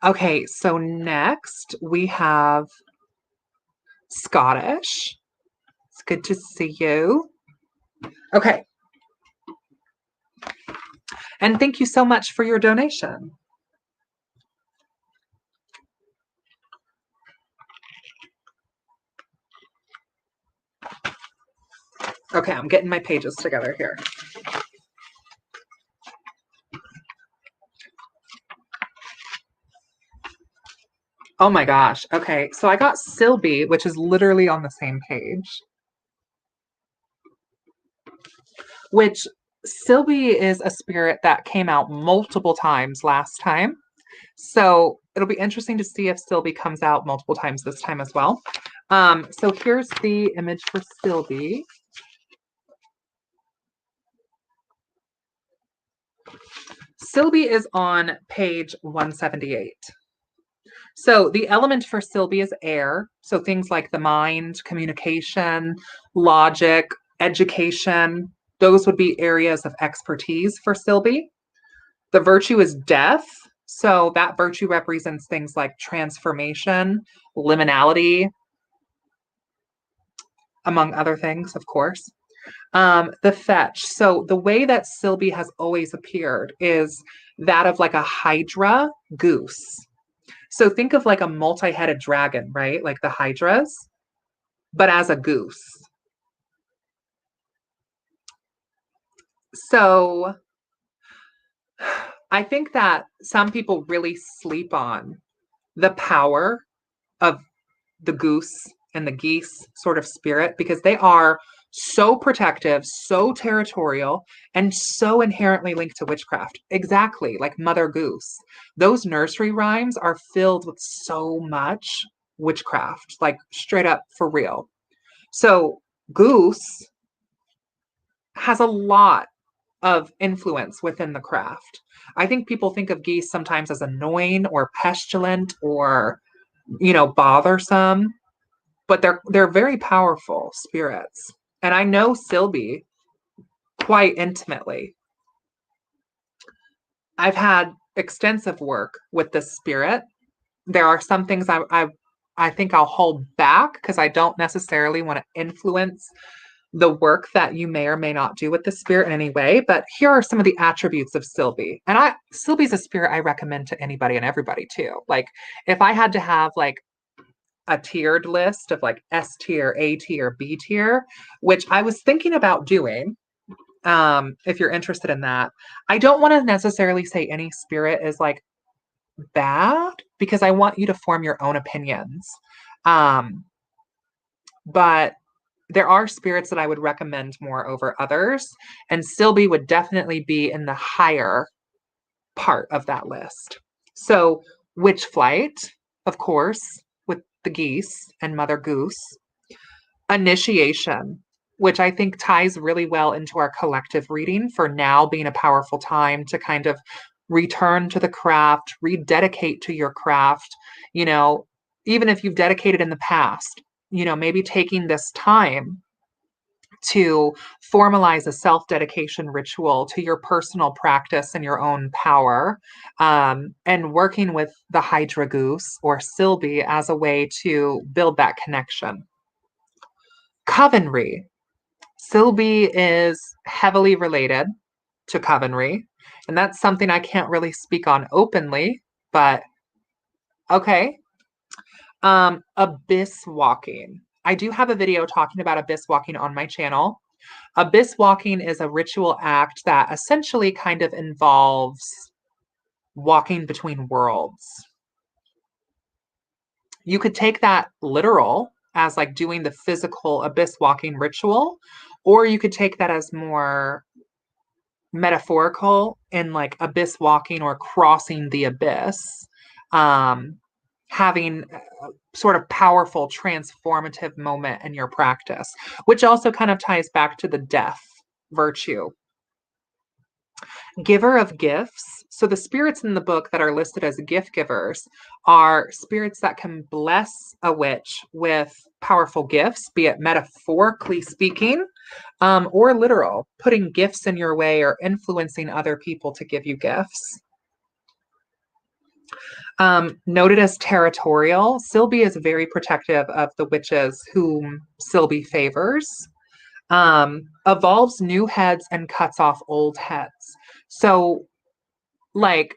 Okay, so next we have Scottish. It's good to see you. Okay. And thank you so much for your donation. Okay, I'm getting my pages together here. Oh my gosh. Okay, so I got Sylvie, which is literally on the same page. Which Sylvie is a spirit that came out multiple times last time. So it'll be interesting to see if Sylvie comes out multiple times this time as well. So here's the image for Sylvie. Sylvie is on page 178. So the element for Sylvie is air. So things like the mind, communication, logic, education, those would be areas of expertise for Sylvie. The virtue is death. So that virtue represents things like transformation, liminality, among other things, of course. The fetch. So the way that Sylvie has always appeared is that of like a hydra goose. So think of like a multi-headed dragon, right? Like the hydras, but as a goose. So I think that some people really sleep on the power of the goose and the geese sort of spirit because they are so protective, so territorial, and so inherently linked to witchcraft. Exactly, like Mother Goose. Those nursery rhymes are filled with so much witchcraft, like straight up for real. So Goose has a lot of influence within the craft. I think people think of geese sometimes as annoying or pestilent or, bothersome, but they're very powerful spirits. And I know Sylvie quite intimately. I've had extensive work with this spirit. There are some things I think I'll hold back because I don't necessarily want to influence the work that you may or may not do with the spirit in any way. But here are some of the attributes of Sylvie. And Sylvie's a spirit I recommend to anybody and everybody too. Like if I had to have like a tiered list of like S tier, A tier, B tier, which I was thinking about doing. If you're interested in that, I don't want to necessarily say any spirit is like bad because I want you to form your own opinions. But there are spirits that I would recommend more over others, and Sylvie would definitely be in the higher part of that list. So, witchflight, of course, with the geese and Mother Goose. Initiation, which I think ties really well into our collective reading for now being a powerful time to kind of return to the craft, rededicate to your craft, even if you've dedicated in the past, maybe taking this time to formalize a self-dedication ritual to your personal practice and your own power, and working with the Hydra Goose or Sylvie as a way to build that connection. Covenry. Sylvie is heavily related to Covenry, and that's something I can't really speak on openly, but okay. Abyss walking. I do have a video talking about abyss walking on my channel. Abyss walking is a ritual act that essentially kind of involves walking between worlds. You could take that literal as like doing the physical abyss walking ritual, or you could take that as more metaphorical in like abyss walking or crossing the abyss, having a sort of powerful transformative moment in your practice, which also kind of ties back to the death virtue. Giver of gifts. So the spirits in the book that are listed as gift givers are spirits that can bless a witch with powerful gifts, be it metaphorically speaking, or literal, putting gifts in your way or influencing other people to give you gifts. Noted as territorial, Sylvie is very protective of the witches whom Sylvie favors. Evolves new heads and cuts off old heads. So, like,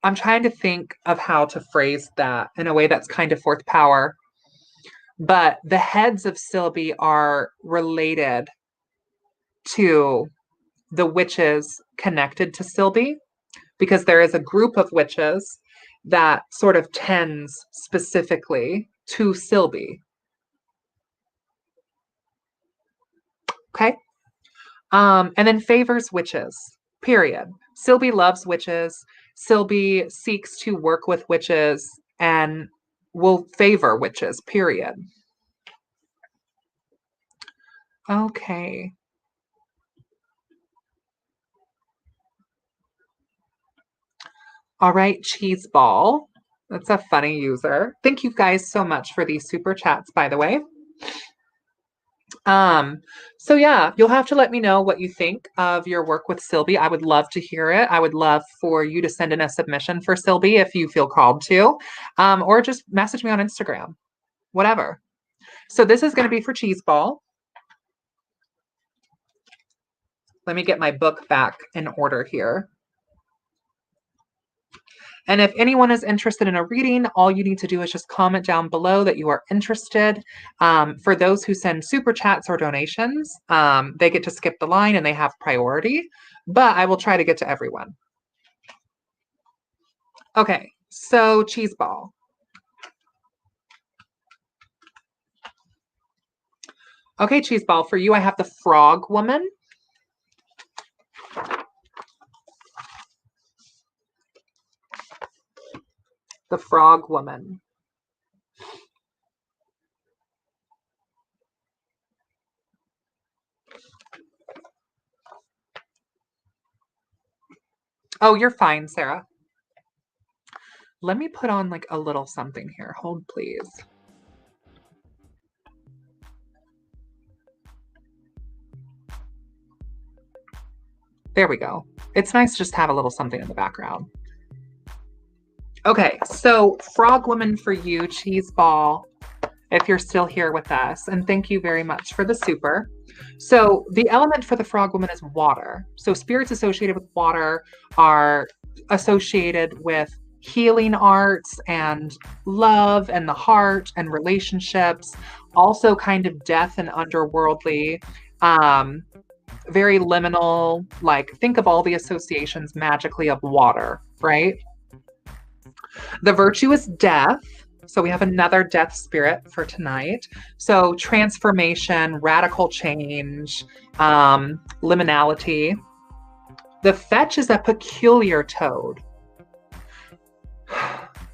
I'm trying to think of how to phrase that in a way that's kind of fourth power. But the heads of Sylvie are related to the witches connected to Sylvie, because there is a group of witches that sort of tends specifically to Sylvie. Okay. And then favors witches, period. Sylvie loves witches. Sylvie seeks to work with witches and will favor witches, period. Okay. All right, cheese ball. That's a funny user. Thank you guys so much for these super chats, by the way. So yeah, you'll have to let me know what you think of your work with Sylvie. I would love to hear it. I would love for you to send in a submission for Sylvie if you feel called to, or just message me on Instagram, whatever. So this is going to be for cheese ball. Let me get my book back in order here. And if anyone is interested in a reading, all you need to do is just comment down below that you are interested. For those who send super chats or donations, they get to skip the line and they have priority, but I will try to get to everyone. Okay, so cheese ball. Okay, cheese ball, for you, I have the frog woman. The frog woman. Oh, you're fine, Sarah. Let me put on like a little something here. Hold, please. There we go. It's nice to just have a little something in the background. Okay, so frog woman for you, cheese ball, if you're still here with us. And thank you very much for the super. So the element for the frog woman is water. So spirits associated with water are associated with healing arts and love and the heart and relationships, also kind of death and underworldly, very liminal, like think of all the associations magically of water, right? The virtue is death. So we have another death spirit for tonight. So transformation, radical change, liminality. The fetch is a peculiar toad.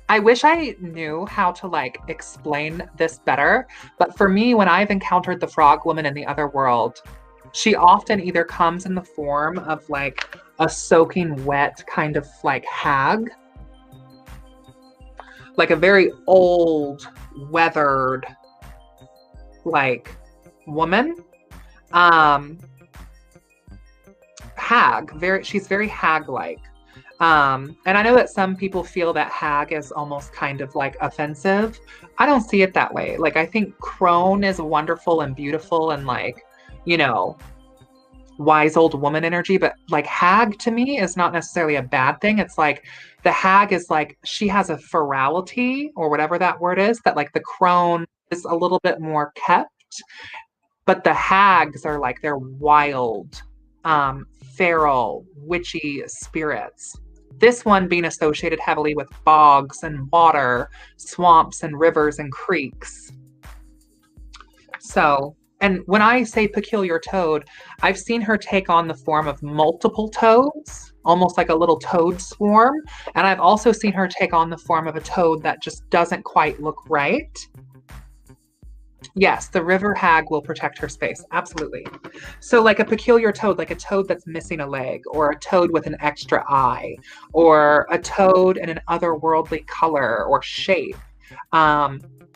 I wish I knew how to like explain this better, but for me, when I've encountered the frog woman in the other world, she often either comes in the form of like a soaking wet kind of like hag, like a very old, weathered, like woman. Hag, she's very hag-like. And I know that some people feel that hag is almost kind of like offensive. I don't see it that way. Like, I think crone is wonderful and beautiful and like, you know, wise old woman energy, but like hag to me is not necessarily a bad thing. It's like the hag is like, she has a ferality or whatever that word is, that like the crone is a little bit more kept, but the hags are like, they're wild, feral, witchy spirits. This one being associated heavily with bogs and water, swamps and rivers and creeks. So, and when I say peculiar toad, I've seen her take on the form of multiple toads, almost like a little toad swarm. And I've also seen her take on the form of a toad that just doesn't quite look right. Yes, the river hag will protect her space. Absolutely. So like a peculiar toad, like a toad that's missing a leg, or a toad with an extra eye, or a toad in an otherworldly color or shape.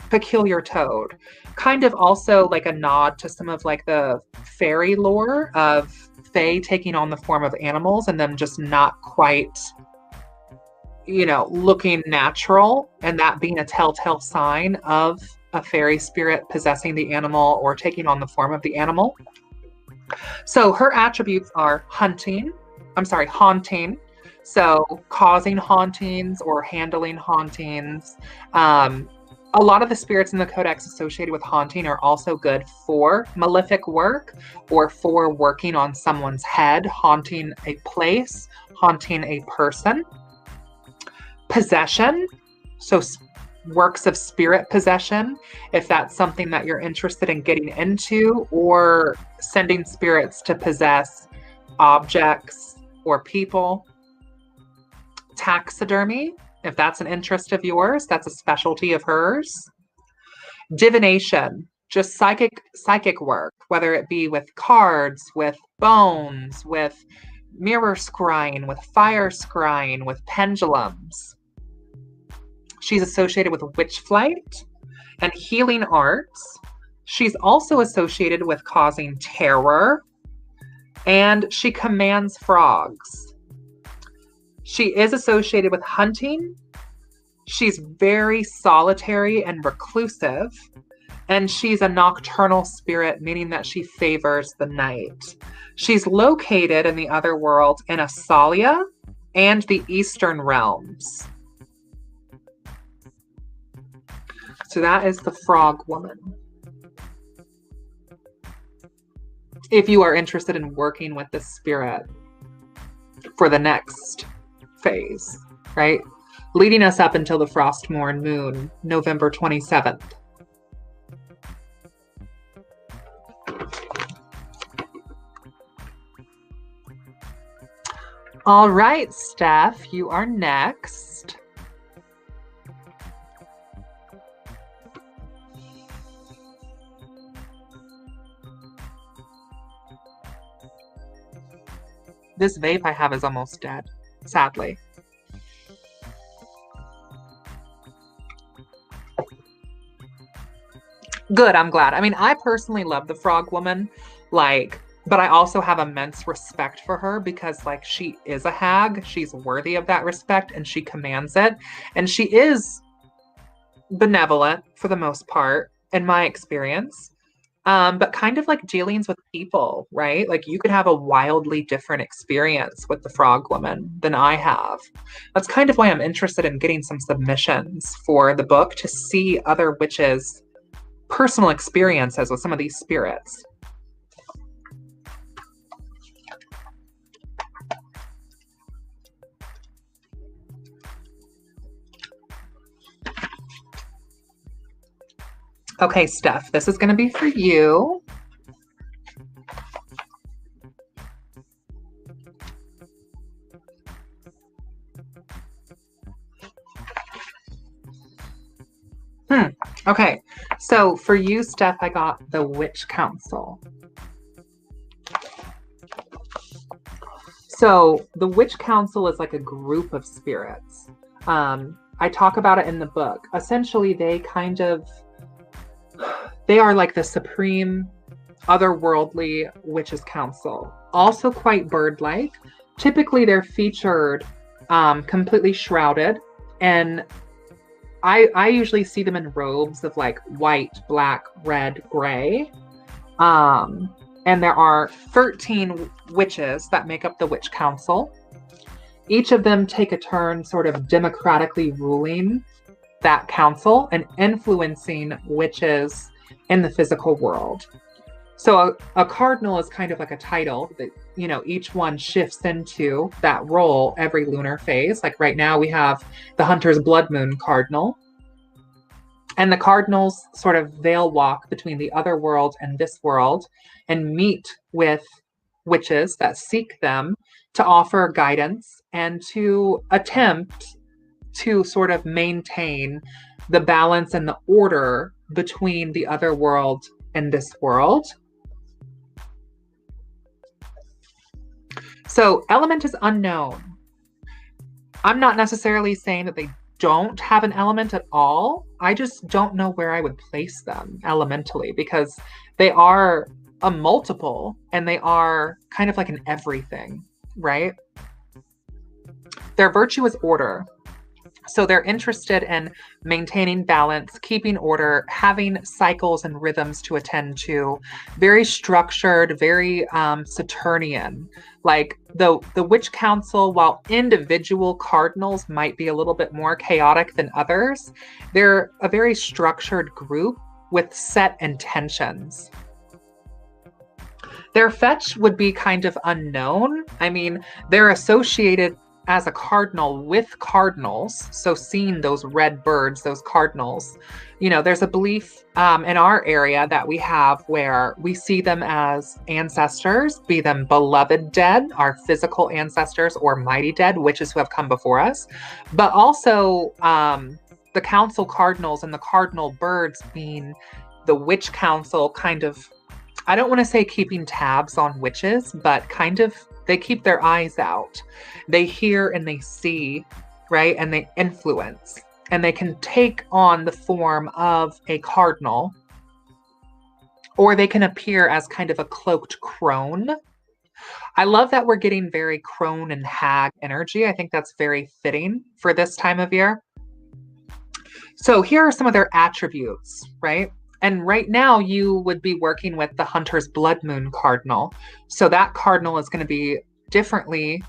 Peculiar toad. Kind of also like a nod to some of like the fairy lore of fae taking on the form of animals and them just not quite, you know, looking natural, and that being a telltale sign of a fairy spirit possessing the animal or taking on the form of the animal. So her attributes are haunting. So causing hauntings or handling hauntings. A lot of the spirits in the codex associated with haunting are also good for malefic work or for working on someone's head, haunting a place, haunting a person. Possession. So works of spirit possession, if that's something that you're interested in getting into, or sending spirits to possess objects or people. Taxidermy, if that's an interest of yours, that's a specialty of hers. Divination, just psychic work, whether it be with cards, with bones, with mirror scrying, with fire scrying, with pendulums. She's associated with witchflight and healing arts. She's also associated with causing terror, and she commands frogs. She is associated with hunting. She's very solitary and reclusive, and she's a nocturnal spirit, meaning that she favors the night. She's located in the other world in Asalia and the Eastern Realms. So that is the Frog Woman. If you are interested in working with this spirit for the next phase, right? Leading us up until the Frostmourne moon, November 27th. All right, Steph, you are next. This vape I have is almost dead, sadly. Good, I'm glad. I mean, I personally love the Frog Woman, but I also have immense respect for her because, she is a hag. She's worthy of that respect, and she commands it. And she is benevolent for the most part, in my experience. But kind of like dealings with people, right? You could have a wildly different experience with the Frog Woman than I have. That's kind of why I'm interested in getting some submissions for the book, to see other witches' personal experiences with some of these spirits. Okay, Steph, this is going to be for you. Okay, so for you, Steph, I got the Witch Council. So the Witch Council is like a group of spirits. I talk about it in the book. Essentially, they are like the supreme otherworldly witches council. Also quite bird-like. Typically, they're featured completely shrouded, and I usually see them in robes of white, black, red, gray. And there are 13 witches that make up the Witch Council. Each of them take a turn sort of democratically ruling that council and influencing witches in the physical world. So a cardinal is kind of like a title that, each one shifts into that role every lunar phase. Like right now we have the Hunter's Blood Moon Cardinal. And the cardinals sort of veil walk between the other world and this world and meet with witches that seek them to offer guidance and to attempt to sort of maintain the balance and the order between the other world and this world. So element is unknown. I'm not necessarily saying that they don't have an element at all. I just don't know where I would place them elementally, because they are a multiple and they are kind of like an everything, right? Their virtue is order. So they're interested in maintaining balance, keeping order, having cycles and rhythms to attend to, very structured, very Saturnian. Like the Witch Council, while individual cardinals might be a little bit more chaotic than others, they're a very structured group with set intentions. Their fetch would be kind of unknown. I mean, they're associated as a cardinal with cardinals, so seeing those red birds, those cardinals, there's a belief in our area that we have where we see them as ancestors, be them beloved dead, our physical ancestors, or mighty dead, witches who have come before us, but also the council cardinals and the cardinal birds being the witch council, kind of, I don't want to say keeping tabs on witches, but kind of they keep their eyes out. They hear and they see, right? And they influence. And they can take on the form of a cardinal, or they can appear as kind of a cloaked crone. I love that we're getting very crone and hag energy. I think that's very fitting for this time of year. So here are some of their attributes, right? And right now you would be working with the Hunter's Blood Moon Cardinal. So that cardinal is going to be differently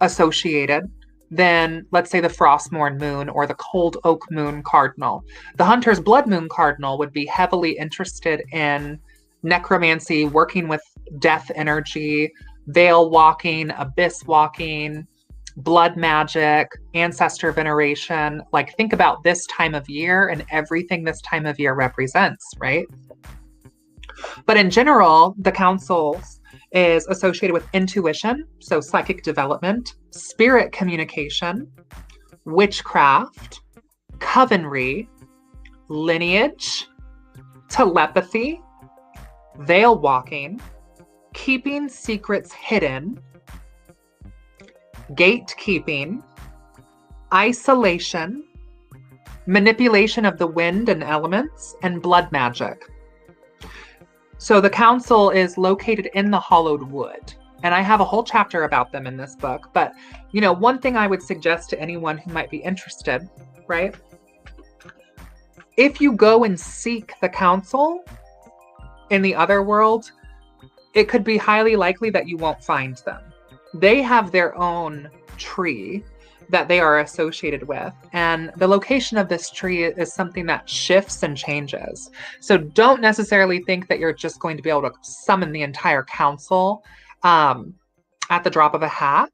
associated than, let's say, the Frostmourne Moon or the Cold Oak Moon Cardinal. The Hunter's Blood Moon Cardinal would be heavily interested in necromancy, working with death energy, veil walking, abyss walking, blood magic, ancestor veneration. Like, think about this time of year and everything this time of year represents, right? But in general, the councils is associated with intuition, so psychic development, spirit communication, witchcraft, covenry, lineage, telepathy, veil walking, keeping secrets hidden, gatekeeping, isolation, manipulation of the wind and elements, and blood magic. So the council is located in the hollowed wood. And I have a whole chapter about them in this book. But, one thing I would suggest to anyone who might be interested, right? If you go and seek the council in the other world, it could be highly likely that you won't find them. They have their own tree that they are associated with. And the location of this tree is something that shifts and changes. So don't necessarily think that you're just going to be able to summon the entire council at the drop of a hat.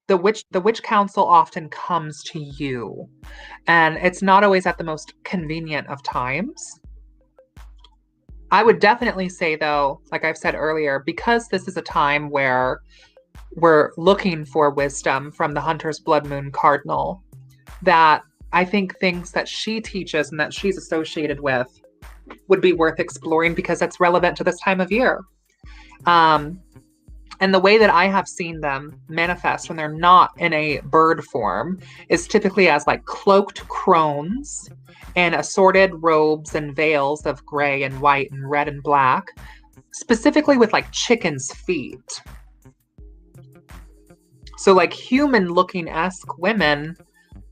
The witch council often comes to you, and it's not always at the most convenient of times. I would definitely say, though, like I've said earlier, because this is a time where we're looking for wisdom from the Hunter's Blood Moon Cardinal, that I think things that she teaches and that she's associated with would be worth exploring because that's relevant to this time of year. And the way that I have seen them manifest when they're not in a bird form is typically as like cloaked crones and assorted robes and veils of gray and white and red and black, specifically with like chicken's feet. So like human looking-esque women,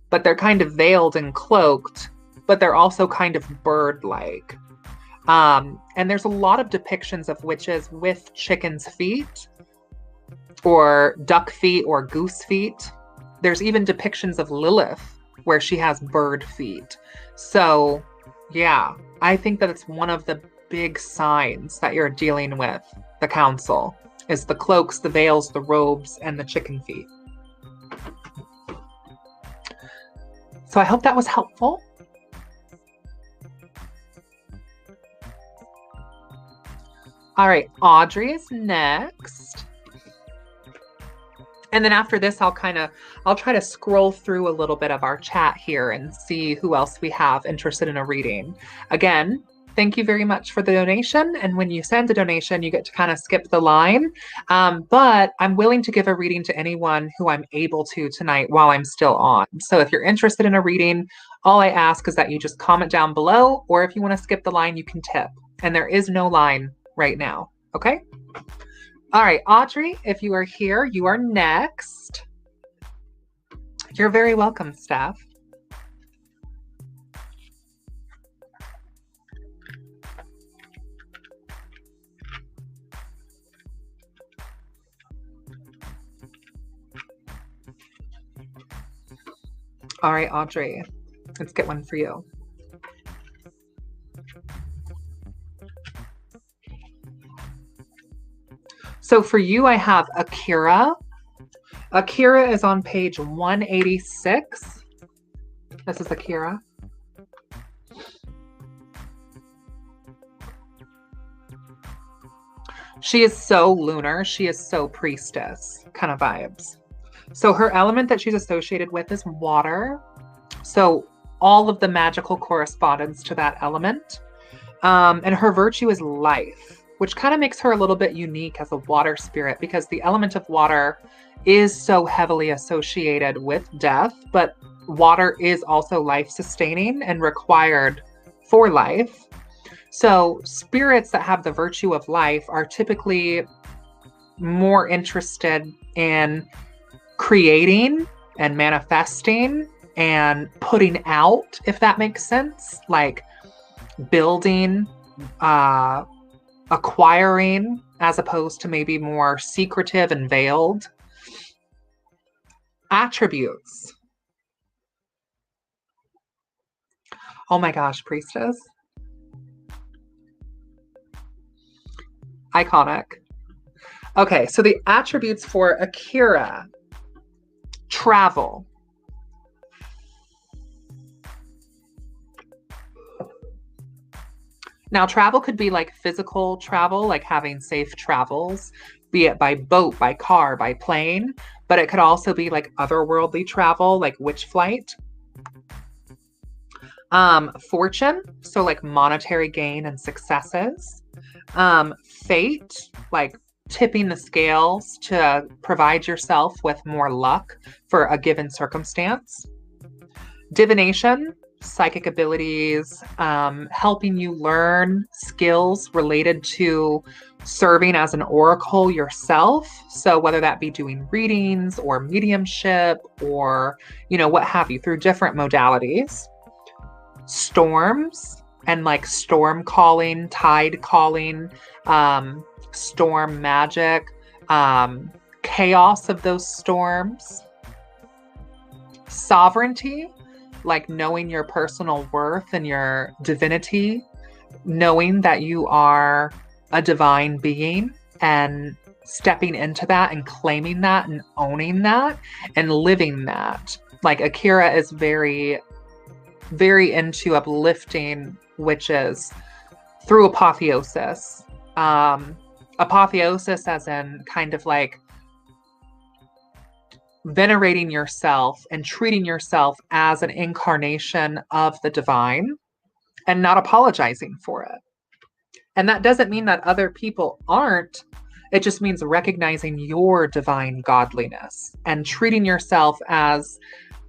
but they're kind of veiled and cloaked, but they're also kind of bird-like. And there's a lot of depictions of witches with chicken's feet or duck feet or goose feet. There's even depictions of Lilith where she has bird feet. So yeah, I think that it's one of the big signs that you're dealing with the council is the cloaks, the veils, the robes, and the chicken feet. So I hope that was helpful. All right, Audrey is next. And then after this, I'll try to scroll through a little bit of our chat here and see who else we have interested in a reading. Again, thank you very much for the donation. And when you send a donation, you get to kind of skip the line. But I'm willing to give a reading to anyone who I'm able to tonight while I'm still on. So if you're interested in a reading, all I ask is that you just comment down below, or if you want to skip the line, you can tip. And there is no line right now. Okay? All right, Audrey, if you are here, you are next. You're very welcome, Steph. All right, Audrey, let's get one for you. So for you, I have Akira. Akira is on page 186. This is Akira. She is so lunar. She is so priestess kind of vibes. So her element that she's associated with is water. So all of the magical correspondence to that element. And her virtue is life, which kind of makes her a little bit unique as a water spirit because the element of water is so heavily associated with death, but water is also life sustaining and required for life. So spirits that have the virtue of life are typically more interested in creating and manifesting and putting out, if that makes sense, like building, acquiring, as opposed to maybe more secretive and veiled. Attributes. Oh my gosh, priestess. Iconic. Okay, so the attributes for Akira. Travel. Now, travel could be like physical travel, like having safe travels, be it by boat, by car, by plane, but it could also be like otherworldly travel, like witchflight. Fortune, so like monetary gain and successes. Fate, like tipping the scales to provide yourself with more luck for a given circumstance. Divination, psychic abilities, helping you learn skills related to serving as an oracle yourself. So whether that be doing readings or mediumship or, what have you, through different modalities. Storms and like storm calling, tide calling, storm magic, chaos of those storms. Sovereignty, like knowing your personal worth and your divinity, knowing that you are a divine being and stepping into that and claiming that and owning that and living that. Like Akira is very, very into uplifting witches through apotheosis. Apotheosis as in kind of like venerating yourself and treating yourself as an incarnation of the divine and not apologizing for it. And that doesn't mean that other people aren't. It just means recognizing your divine godliness and treating yourself as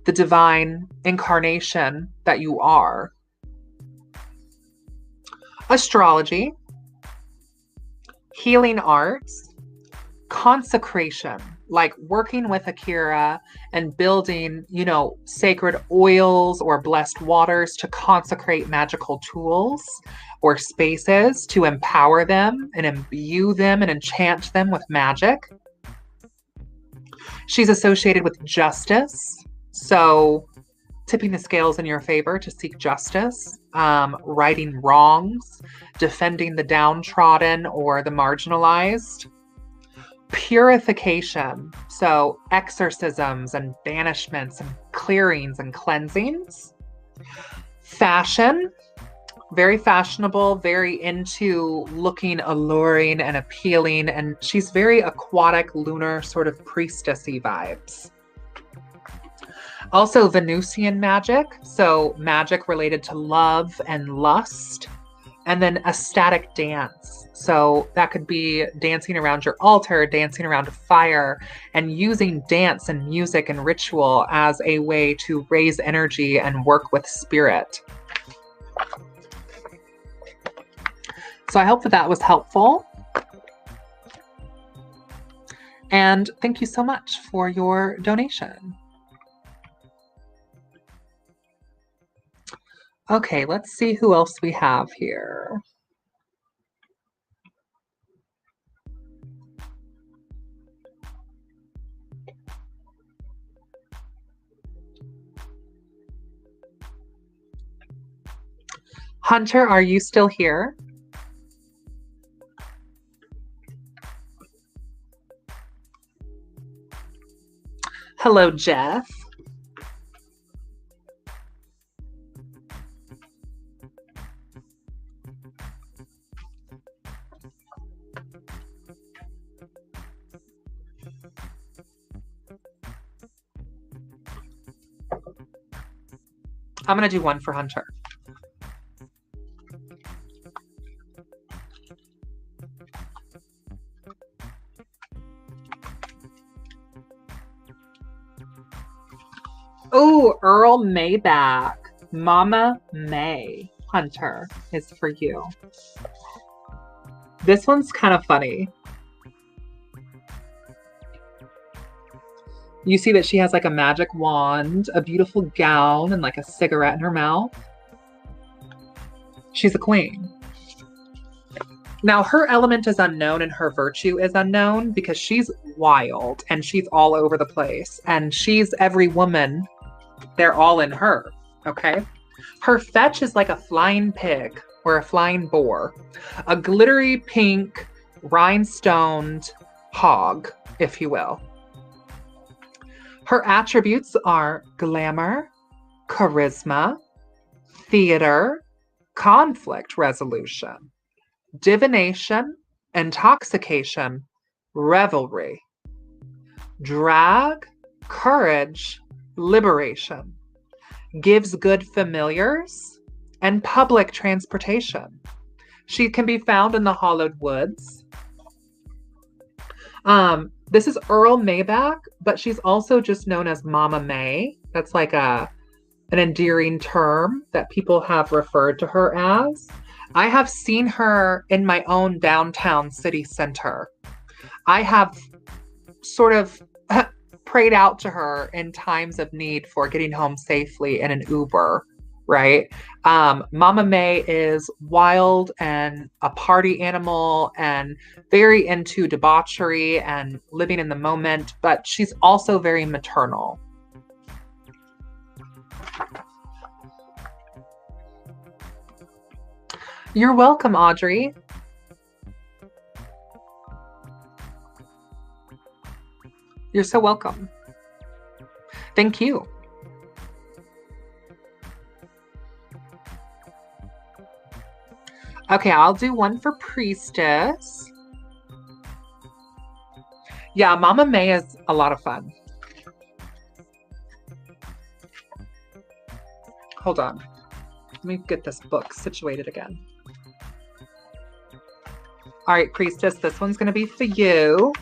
the divine incarnation that you are. Astrology, healing arts, consecration, like working with Akira and building, sacred oils or blessed waters to consecrate magical tools or spaces to empower them and imbue them and enchant them with magic. She's associated with justice. So tipping the scales in your favor to seek justice, righting wrongs, defending the downtrodden or the marginalized. Purification, so exorcisms and banishments and clearings and cleansings. Fashion, very fashionable, very into looking alluring and appealing, and she's very aquatic, lunar, sort of priestessy vibes. Also Venusian magic, so magic related to love and lust. And then ecstatic dance. So that could be dancing around your altar, dancing around a fire, and using dance and music and ritual as a way to raise energy and work with spirit. So I hope that was helpful. And thank you so much for your donation. Okay, let's see who else we have here. Hunter, are you still here? Hello, Jeff. I'm going to do one for Hunter. Oh, Earl Mayback. Mama May. Hunter is for you. This one's kind of funny. You see that she has like a magic wand, a beautiful gown, and like a cigarette in her mouth. She's a queen. Now, her element is unknown and her virtue is unknown because she's wild and she's all over the place. And she's every woman. They're all in her, okay? Her fetch is like a flying pig or a flying boar. A glittery pink rhinestoned hog, if you will. Her attributes are glamour, charisma, theater, conflict resolution, divination, intoxication, revelry, drag, courage, liberation, gives good familiars, and public transportation. She can be found in the hollowed woods. This is Earl Mayback, but she's also just known as Mama May. That's like an endearing term that people have referred to her as. I have seen her in my own downtown city center. I have sort of prayed out to her in times of need for getting home safely in an Uber, right? Mama May is wild and a party animal and very into debauchery and living in the moment, but she's also very maternal. You're welcome, Audrey. You're so welcome. Thank you. Okay, I'll do one for Priestess. Yeah, Mama May is a lot of fun. Hold on. Let me get this book situated again. All right, Priestess, this one's going to be for you.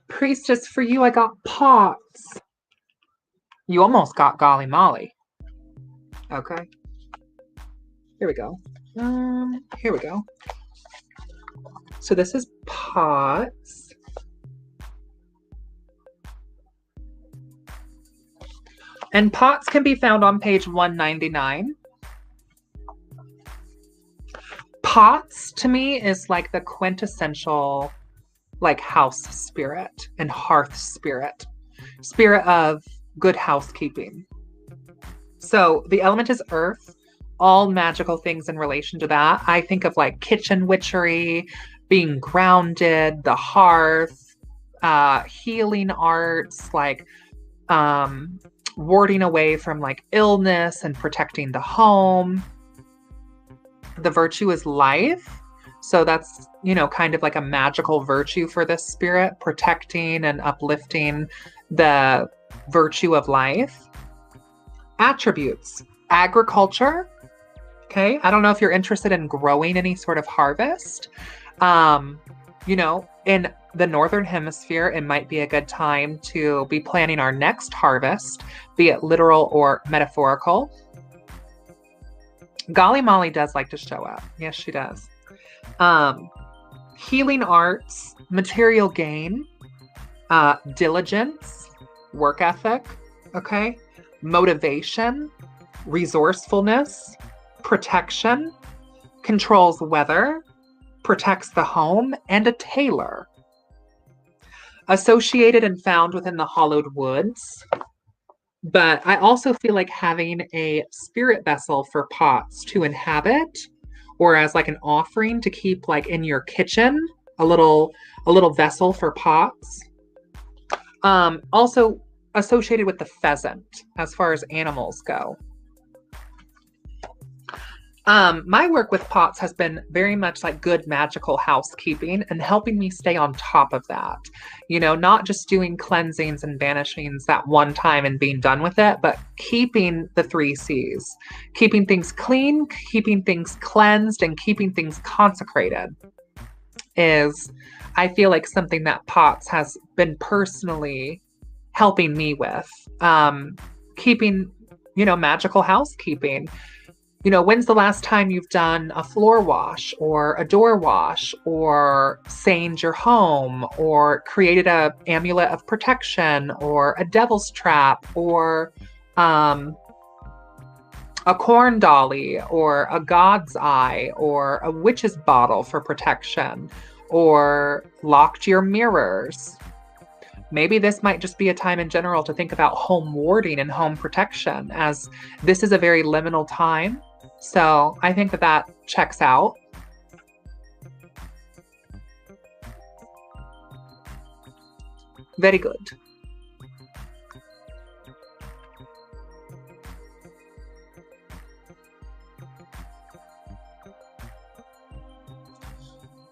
Priestess, for you, I got pots. You almost got golly molly. Okay. Here we go. Here we go. So this is pots. And pots can be found on page 199. Pots, to me, is like the quintessential like house spirit and hearth spirit of good housekeeping. So the element is earth, all magical things in relation to that. I think of like kitchen witchery, being grounded, the hearth, healing arts, like warding away from like illness and protecting the home. The virtue is life. So that's, you know, kind of like a magical virtue for this spirit, protecting and uplifting the virtue of life. Attributes, agriculture. Okay. I don't know if you're interested in growing any sort of harvest. You know, in the Northern Hemisphere, it might be a good time to be planning our next harvest, be it literal or metaphorical. Golly Molly does like to show up. Yes, she does. Healing arts, material gain, diligence, work ethic, okay, motivation, resourcefulness, protection, controls weather, protects the home, and a tailor. Associated and found within the hollowed woods. But I also feel like having a spirit vessel for pots to inhabit or as like an offering to keep like in your kitchen, a little vessel for pots. Also associated with the pheasant as far as animals go. My work with pots has been very much like good magical housekeeping and helping me stay on top of that. Not just doing cleansings and banishings that one time and being done with it, but keeping the 3 C's, keeping things clean, keeping things cleansed, and keeping things consecrated is, I feel like, something that pots has been personally helping me with. Keeping, magical housekeeping. When's the last time you've done a floor wash or a door wash or saned your home or created a amulet of protection or a devil's trap or a corn dolly or a god's eye or a witch's bottle for protection or locked your mirrors? Maybe this might just be a time in general to think about home warding and home protection, as this is a very liminal time. So I think that checks out. Very good.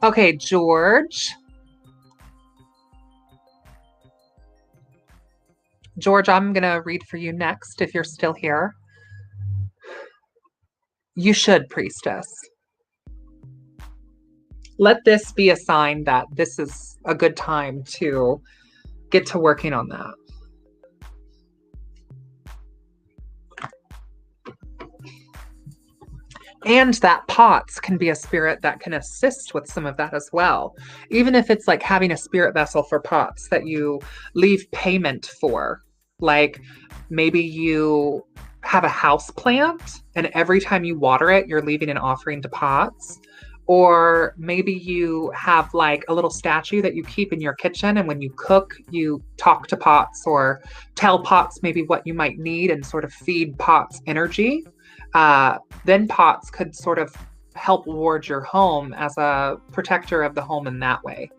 Okay, George. George, I'm going to read for you next if you're still here. You should, priestess. Let this be a sign that this is a good time to get to working on that. And that pots can be a spirit that can assist with some of that as well. Even if it's like having a spirit vessel for pots that you leave payment for. Like maybe you have a house plant and every time you water it, you're leaving an offering to pots. Or maybe you have like a little statue that you keep in your kitchen, and when you cook, you talk to pots or tell pots maybe what you might need and sort of feed pots energy. Then pots could sort of help ward your home as a protector of the home in that way.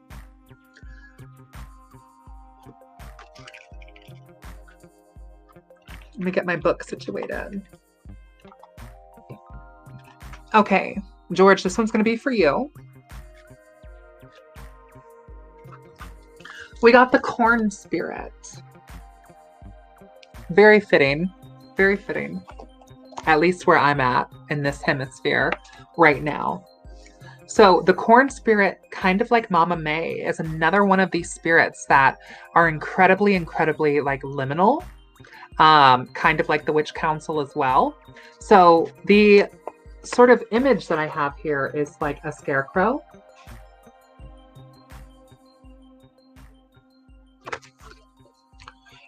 Let me get my book situated. Okay, George, this one's going to be for you. We got the corn spirit. Very fitting, very fitting. At least where I'm at in this hemisphere right now. So the corn spirit, kind of like Mama May, is another one of these spirits that are incredibly, incredibly like liminal. Kind of like the witch council as well. So the sort of image that I have here is like a scarecrow.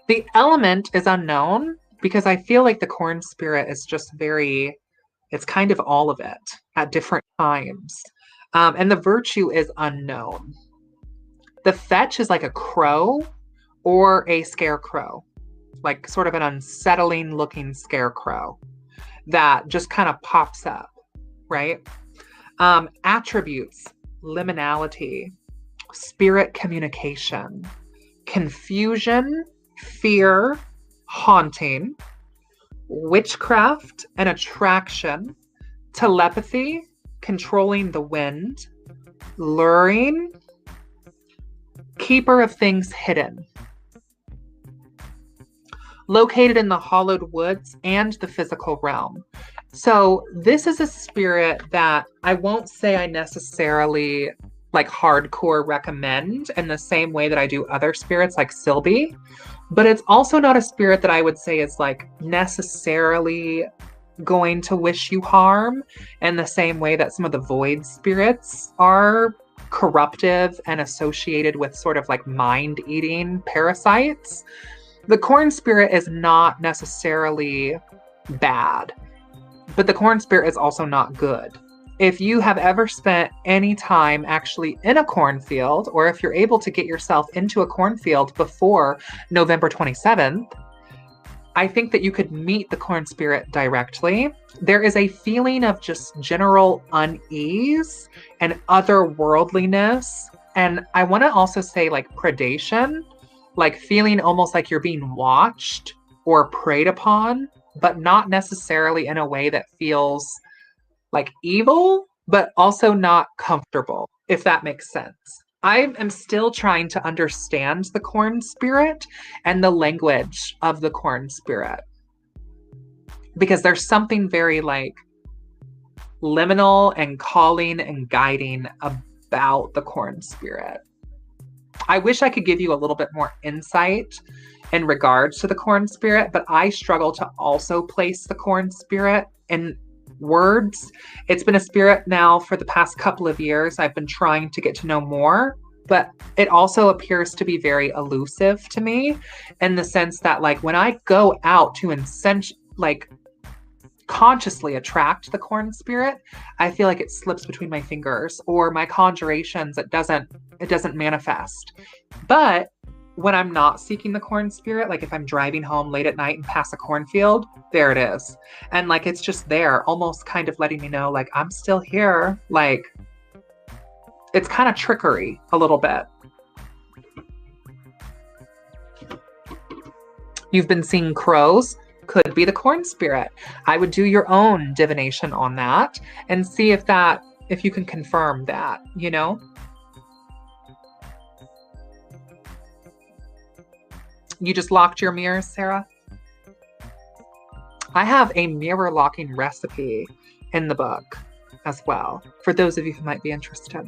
The element is unknown because I feel like the corn spirit is just it's kind of all of it at different times. And the virtue is unknown. The fetch is like a crow or a scarecrow, like sort of an unsettling looking scarecrow that just kind of pops up, right? Attributes, liminality, spirit communication, confusion, fear, haunting, witchcraft and attraction, telepathy, controlling the wind, luring, keeper of things hidden, located in the hollowed woods and the physical realm. So this is a spirit that I won't say I necessarily like hardcore recommend in the same way that I do other spirits like Sylvie, but it's also not a spirit that I would say is like necessarily going to wish you harm in the same way that some of the void spirits are corruptive and associated with sort of like mind-eating parasites. The corn spirit is not necessarily bad, but the corn spirit is also not good. If you have ever spent any time actually in a cornfield, or if you're able to get yourself into a cornfield before November 27th, I think that you could meet the corn spirit directly. There is a feeling of just general unease and otherworldliness. And I want to also say like predation, like feeling almost like you're being watched or preyed upon, but not necessarily in a way that feels like evil, but also not comfortable, if that makes sense. I am still trying to understand the corn spirit and the language of the corn spirit because there's something very like liminal and calling and guiding about the corn spirit. I wish I could give you a little bit more insight in regards to the corn spirit, but I struggle to also place the corn spirit in words. It's been a spirit now for the past couple of years. I've been trying to get to know more, but it also appears to be very elusive to me in the sense that like when I go out to consciously attract the corn spirit, I feel like it slips between my fingers or my conjurations, it doesn't manifest. But when I'm not seeking the corn spirit, like if I'm driving home late at night and pass a cornfield, there it is. And like, it's just there, almost kind of letting me know, like, I'm still here. Like, it's kind of trickery a little bit. You've been seeing crows, could be the corn spirit. I would do your own divination on that and see if you can confirm that, you know? You just locked your mirrors, Sarah? I have a mirror locking recipe in the book as well, for those of you who might be interested.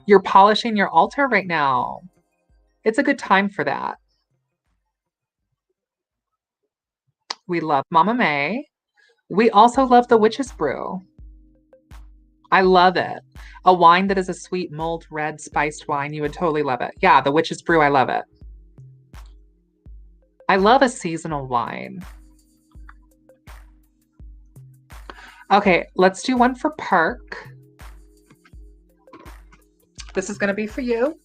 You're polishing your altar right now. It's a good time for that. We love Mama May. We also love the Witch's Brew. I love it. A wine that is a sweet mulled red spiced wine. You would totally love it. Yeah, the Witch's Brew. I love it. I love a seasonal wine. Okay, let's do one for Park. This is going to be for you.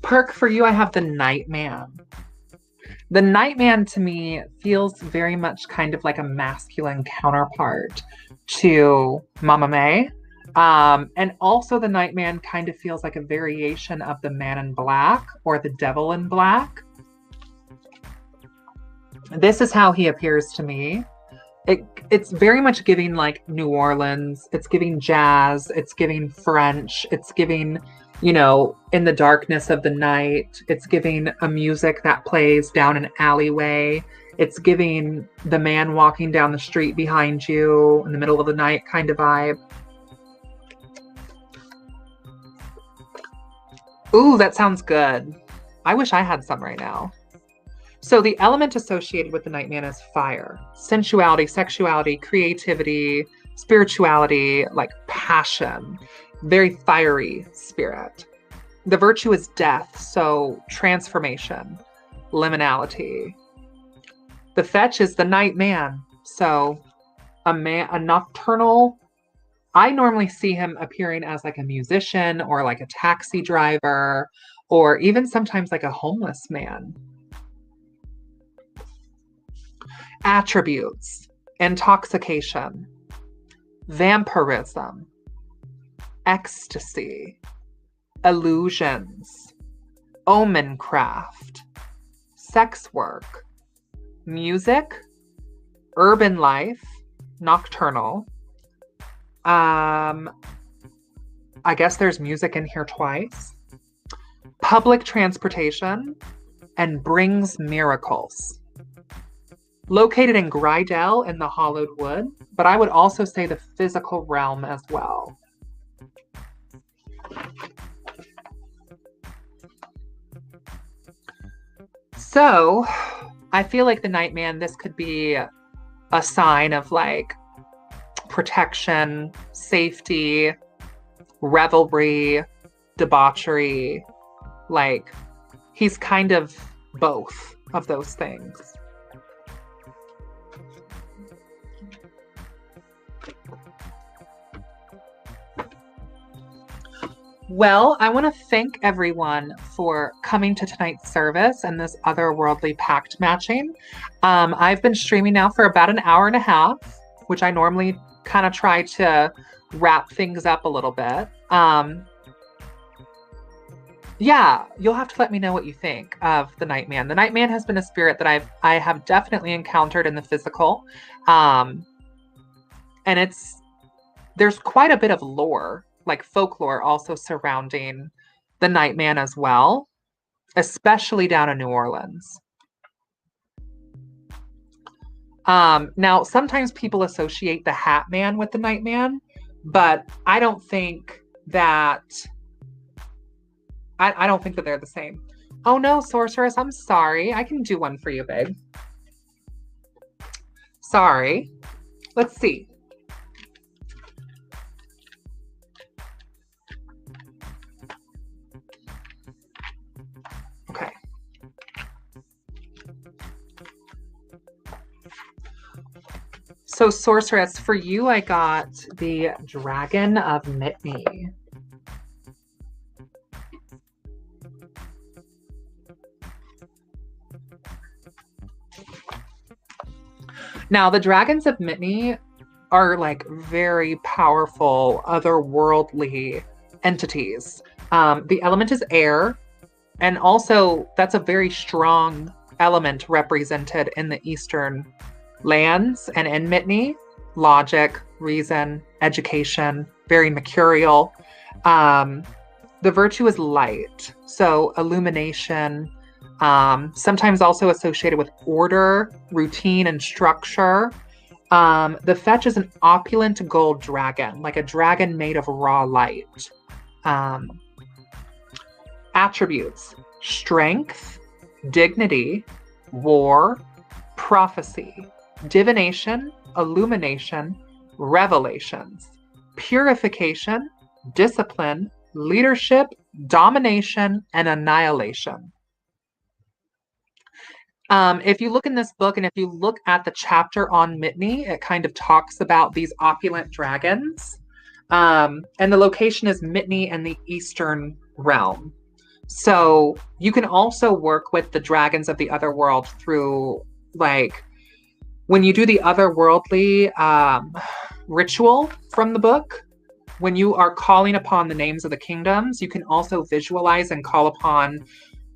Perk, for you, I have the Nightman. The Nightman to me feels very much kind of like a masculine counterpart to Mama May. And also the Nightman kind of feels like a variation of the Man in Black or the Devil in Black. This is how he appears to me. It's very much giving like New Orleans. It's giving jazz. It's giving French. It's giving, you know, in the darkness of the night. It's giving a music that plays down an alleyway. It's giving the man walking down the street behind you in the middle of the night kind of vibe. Ooh, that sounds good. I wish I had some right now. So the element associated with the Nightman is fire, sensuality, sexuality, creativity, spirituality, like passion, very fiery spirit. The virtue is death, so transformation, liminality. The fetch is the Nightman, so a nocturnal. I normally see him appearing as like a musician or like a taxi driver or even sometimes like a homeless man. Attributes: intoxication, vampirism, ecstasy, illusions, omencraft, sex work, music, urban life, nocturnal. I guess there's music in here twice. Public transportation, and brings miracles. Located in Grydell in the Hollowed Wood, but I would also say the physical realm as well. So I feel like the Nightman, this could be a sign of like protection, safety, revelry, debauchery. Like he's kind of both of those things. Well, I want to thank everyone for coming to tonight's service and this otherworldly pact matching. I've been streaming now for about an hour and a half, which I normally kind of try to wrap things up a little bit. Yeah, you'll have to let me know what you think of the Nightman. The Nightman has been a spirit that I have definitely encountered in the physical. And there's quite a bit of lore, like folklore, also surrounding the Nightman as well, especially down in New Orleans. Now, sometimes people associate the Hat Man with the Nightman, but I don't think that I don't think that they're the same. Oh no, Sorceress, I'm sorry. I can do one for you, babe. Sorry. Let's see. Okay. So, Sorceress, for you, I got the Dragon of Mitney. Now, the Dragons of Mitney are like very powerful, otherworldly entities. The element is air, and also that's a very strong element represented in the Eastern lands and in Mitney. Logic, reason, education, very mercurial. The virtue is light, so illumination, sometimes also associated with order, routine, and structure. The fetch is an opulent gold dragon, like a dragon made of raw light. Attributes: strength, dignity, war, prophecy, divination, illumination, revelations, purification, discipline, leadership, domination, and annihilation. If you look in this book, and if you look at the chapter on Mitney, it kind of talks about these opulent dragons. And the location is Mitney and the Eastern realm. So you can also work with the dragons of the otherworld through, like, when you do the otherworldly ritual from the book, when you are calling upon the names of the kingdoms, you can also visualize and call upon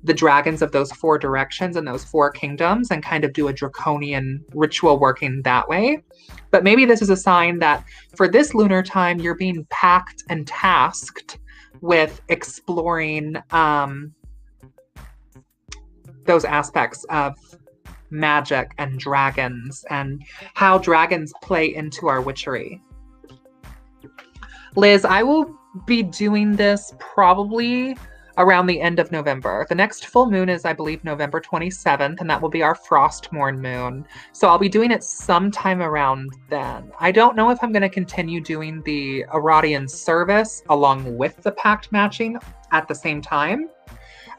the dragons of those 4 directions and those 4 kingdoms and kind of do a draconian ritual working that way. But maybe this is a sign that for this lunar time, you're being packed and tasked with exploring those aspects of magic and dragons and how dragons play into our witchery. Liz, I will be doing this probably around the end of November. The next full moon is, I believe, November 27th, and that will be our Frostmourne moon. So I'll be doing it sometime around then. I don't know if I'm going to continue doing the Aradian service along with the pact matching at the same time.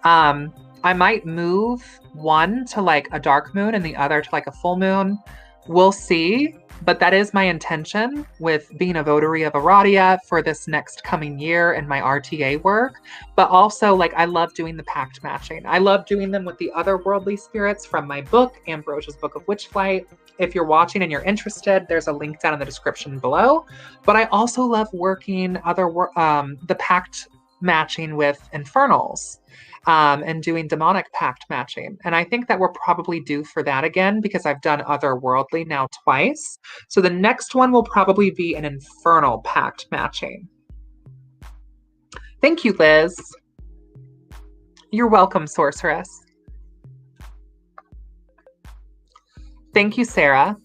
I might move one to like a dark moon and the other to like a full moon. We'll see. But that is my intention with being a votary of Aradia for this next coming year and my RTA work. But also, like, I love doing the pact matching. I love doing them with the otherworldly spirits from my book, Ambrosia's Book of Witchflight. If you're watching and you're interested, there's a link down in the description below. But I also love working the pact matching with infernals. And doing demonic pact matching. And I think that we're probably due for that again because I've done otherworldly now twice. So the next one will probably be an infernal pact matching. Thank you, Liz. You're welcome, Sorceress. Thank you, Sarah.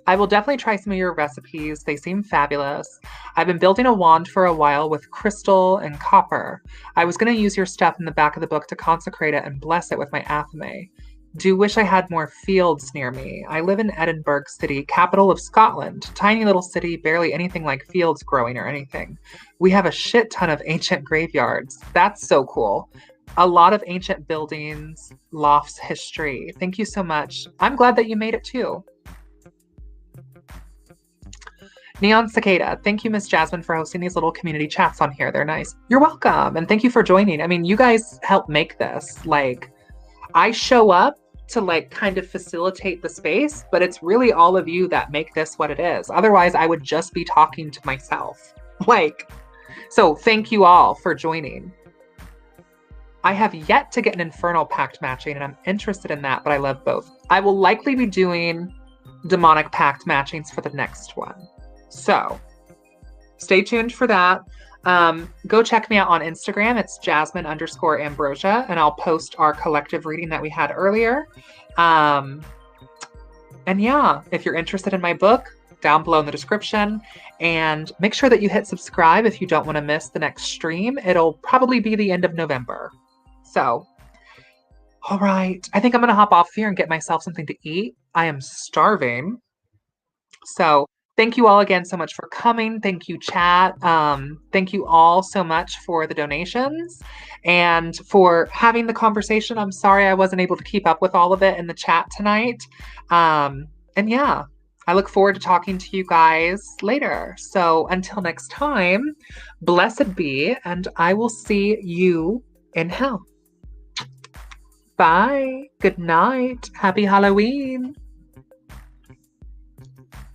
I will definitely try some of your recipes. They seem fabulous. I've been building a wand for a while with crystal and copper. I was going to use your stuff in the back of the book to consecrate it and bless it with my athame. Do wish I had more fields near me. I live in Edinburgh City, capital of Scotland. Tiny little city, barely anything like fields growing or anything. We have a shit ton of ancient graveyards. That's so cool. A lot of ancient buildings, lofts, history. Thank you so much. I'm glad that you made it too. Neon Cicada, thank you, Miss Jasmine, for hosting these little community chats on here. They're nice. You're welcome. And thank you for joining. I mean, you guys help make this. Like, I show up to like kind of facilitate the space, but it's really all of you that make this what it is. Otherwise, I would just be talking to myself. Like, so thank you all for joining. I have yet to get an Infernal Pact matching, and I'm interested in that, but I love both. I will likely be doing Demonic Pact matchings for the next one. So stay tuned for that. Go check me out on Instagram. It's Jasmine_Ambrosia, and I'll post our collective reading that we had earlier. And yeah, if you're interested in my book, down below in the description, and make sure that you hit subscribe if you don't want to miss the next stream. It'll probably be the end of November. So, all right. I think I'm going to hop off here and get myself something to eat. I am starving. So thank you all again so much for coming. Thank you, chat. Thank you all so much for the donations and for having the conversation. I'm sorry I wasn't able to keep up with all of it in the chat tonight. And yeah, I look forward to talking to you guys later. So until next time, blessed be, and I will see you in hell. Bye. Good night. Happy Halloween.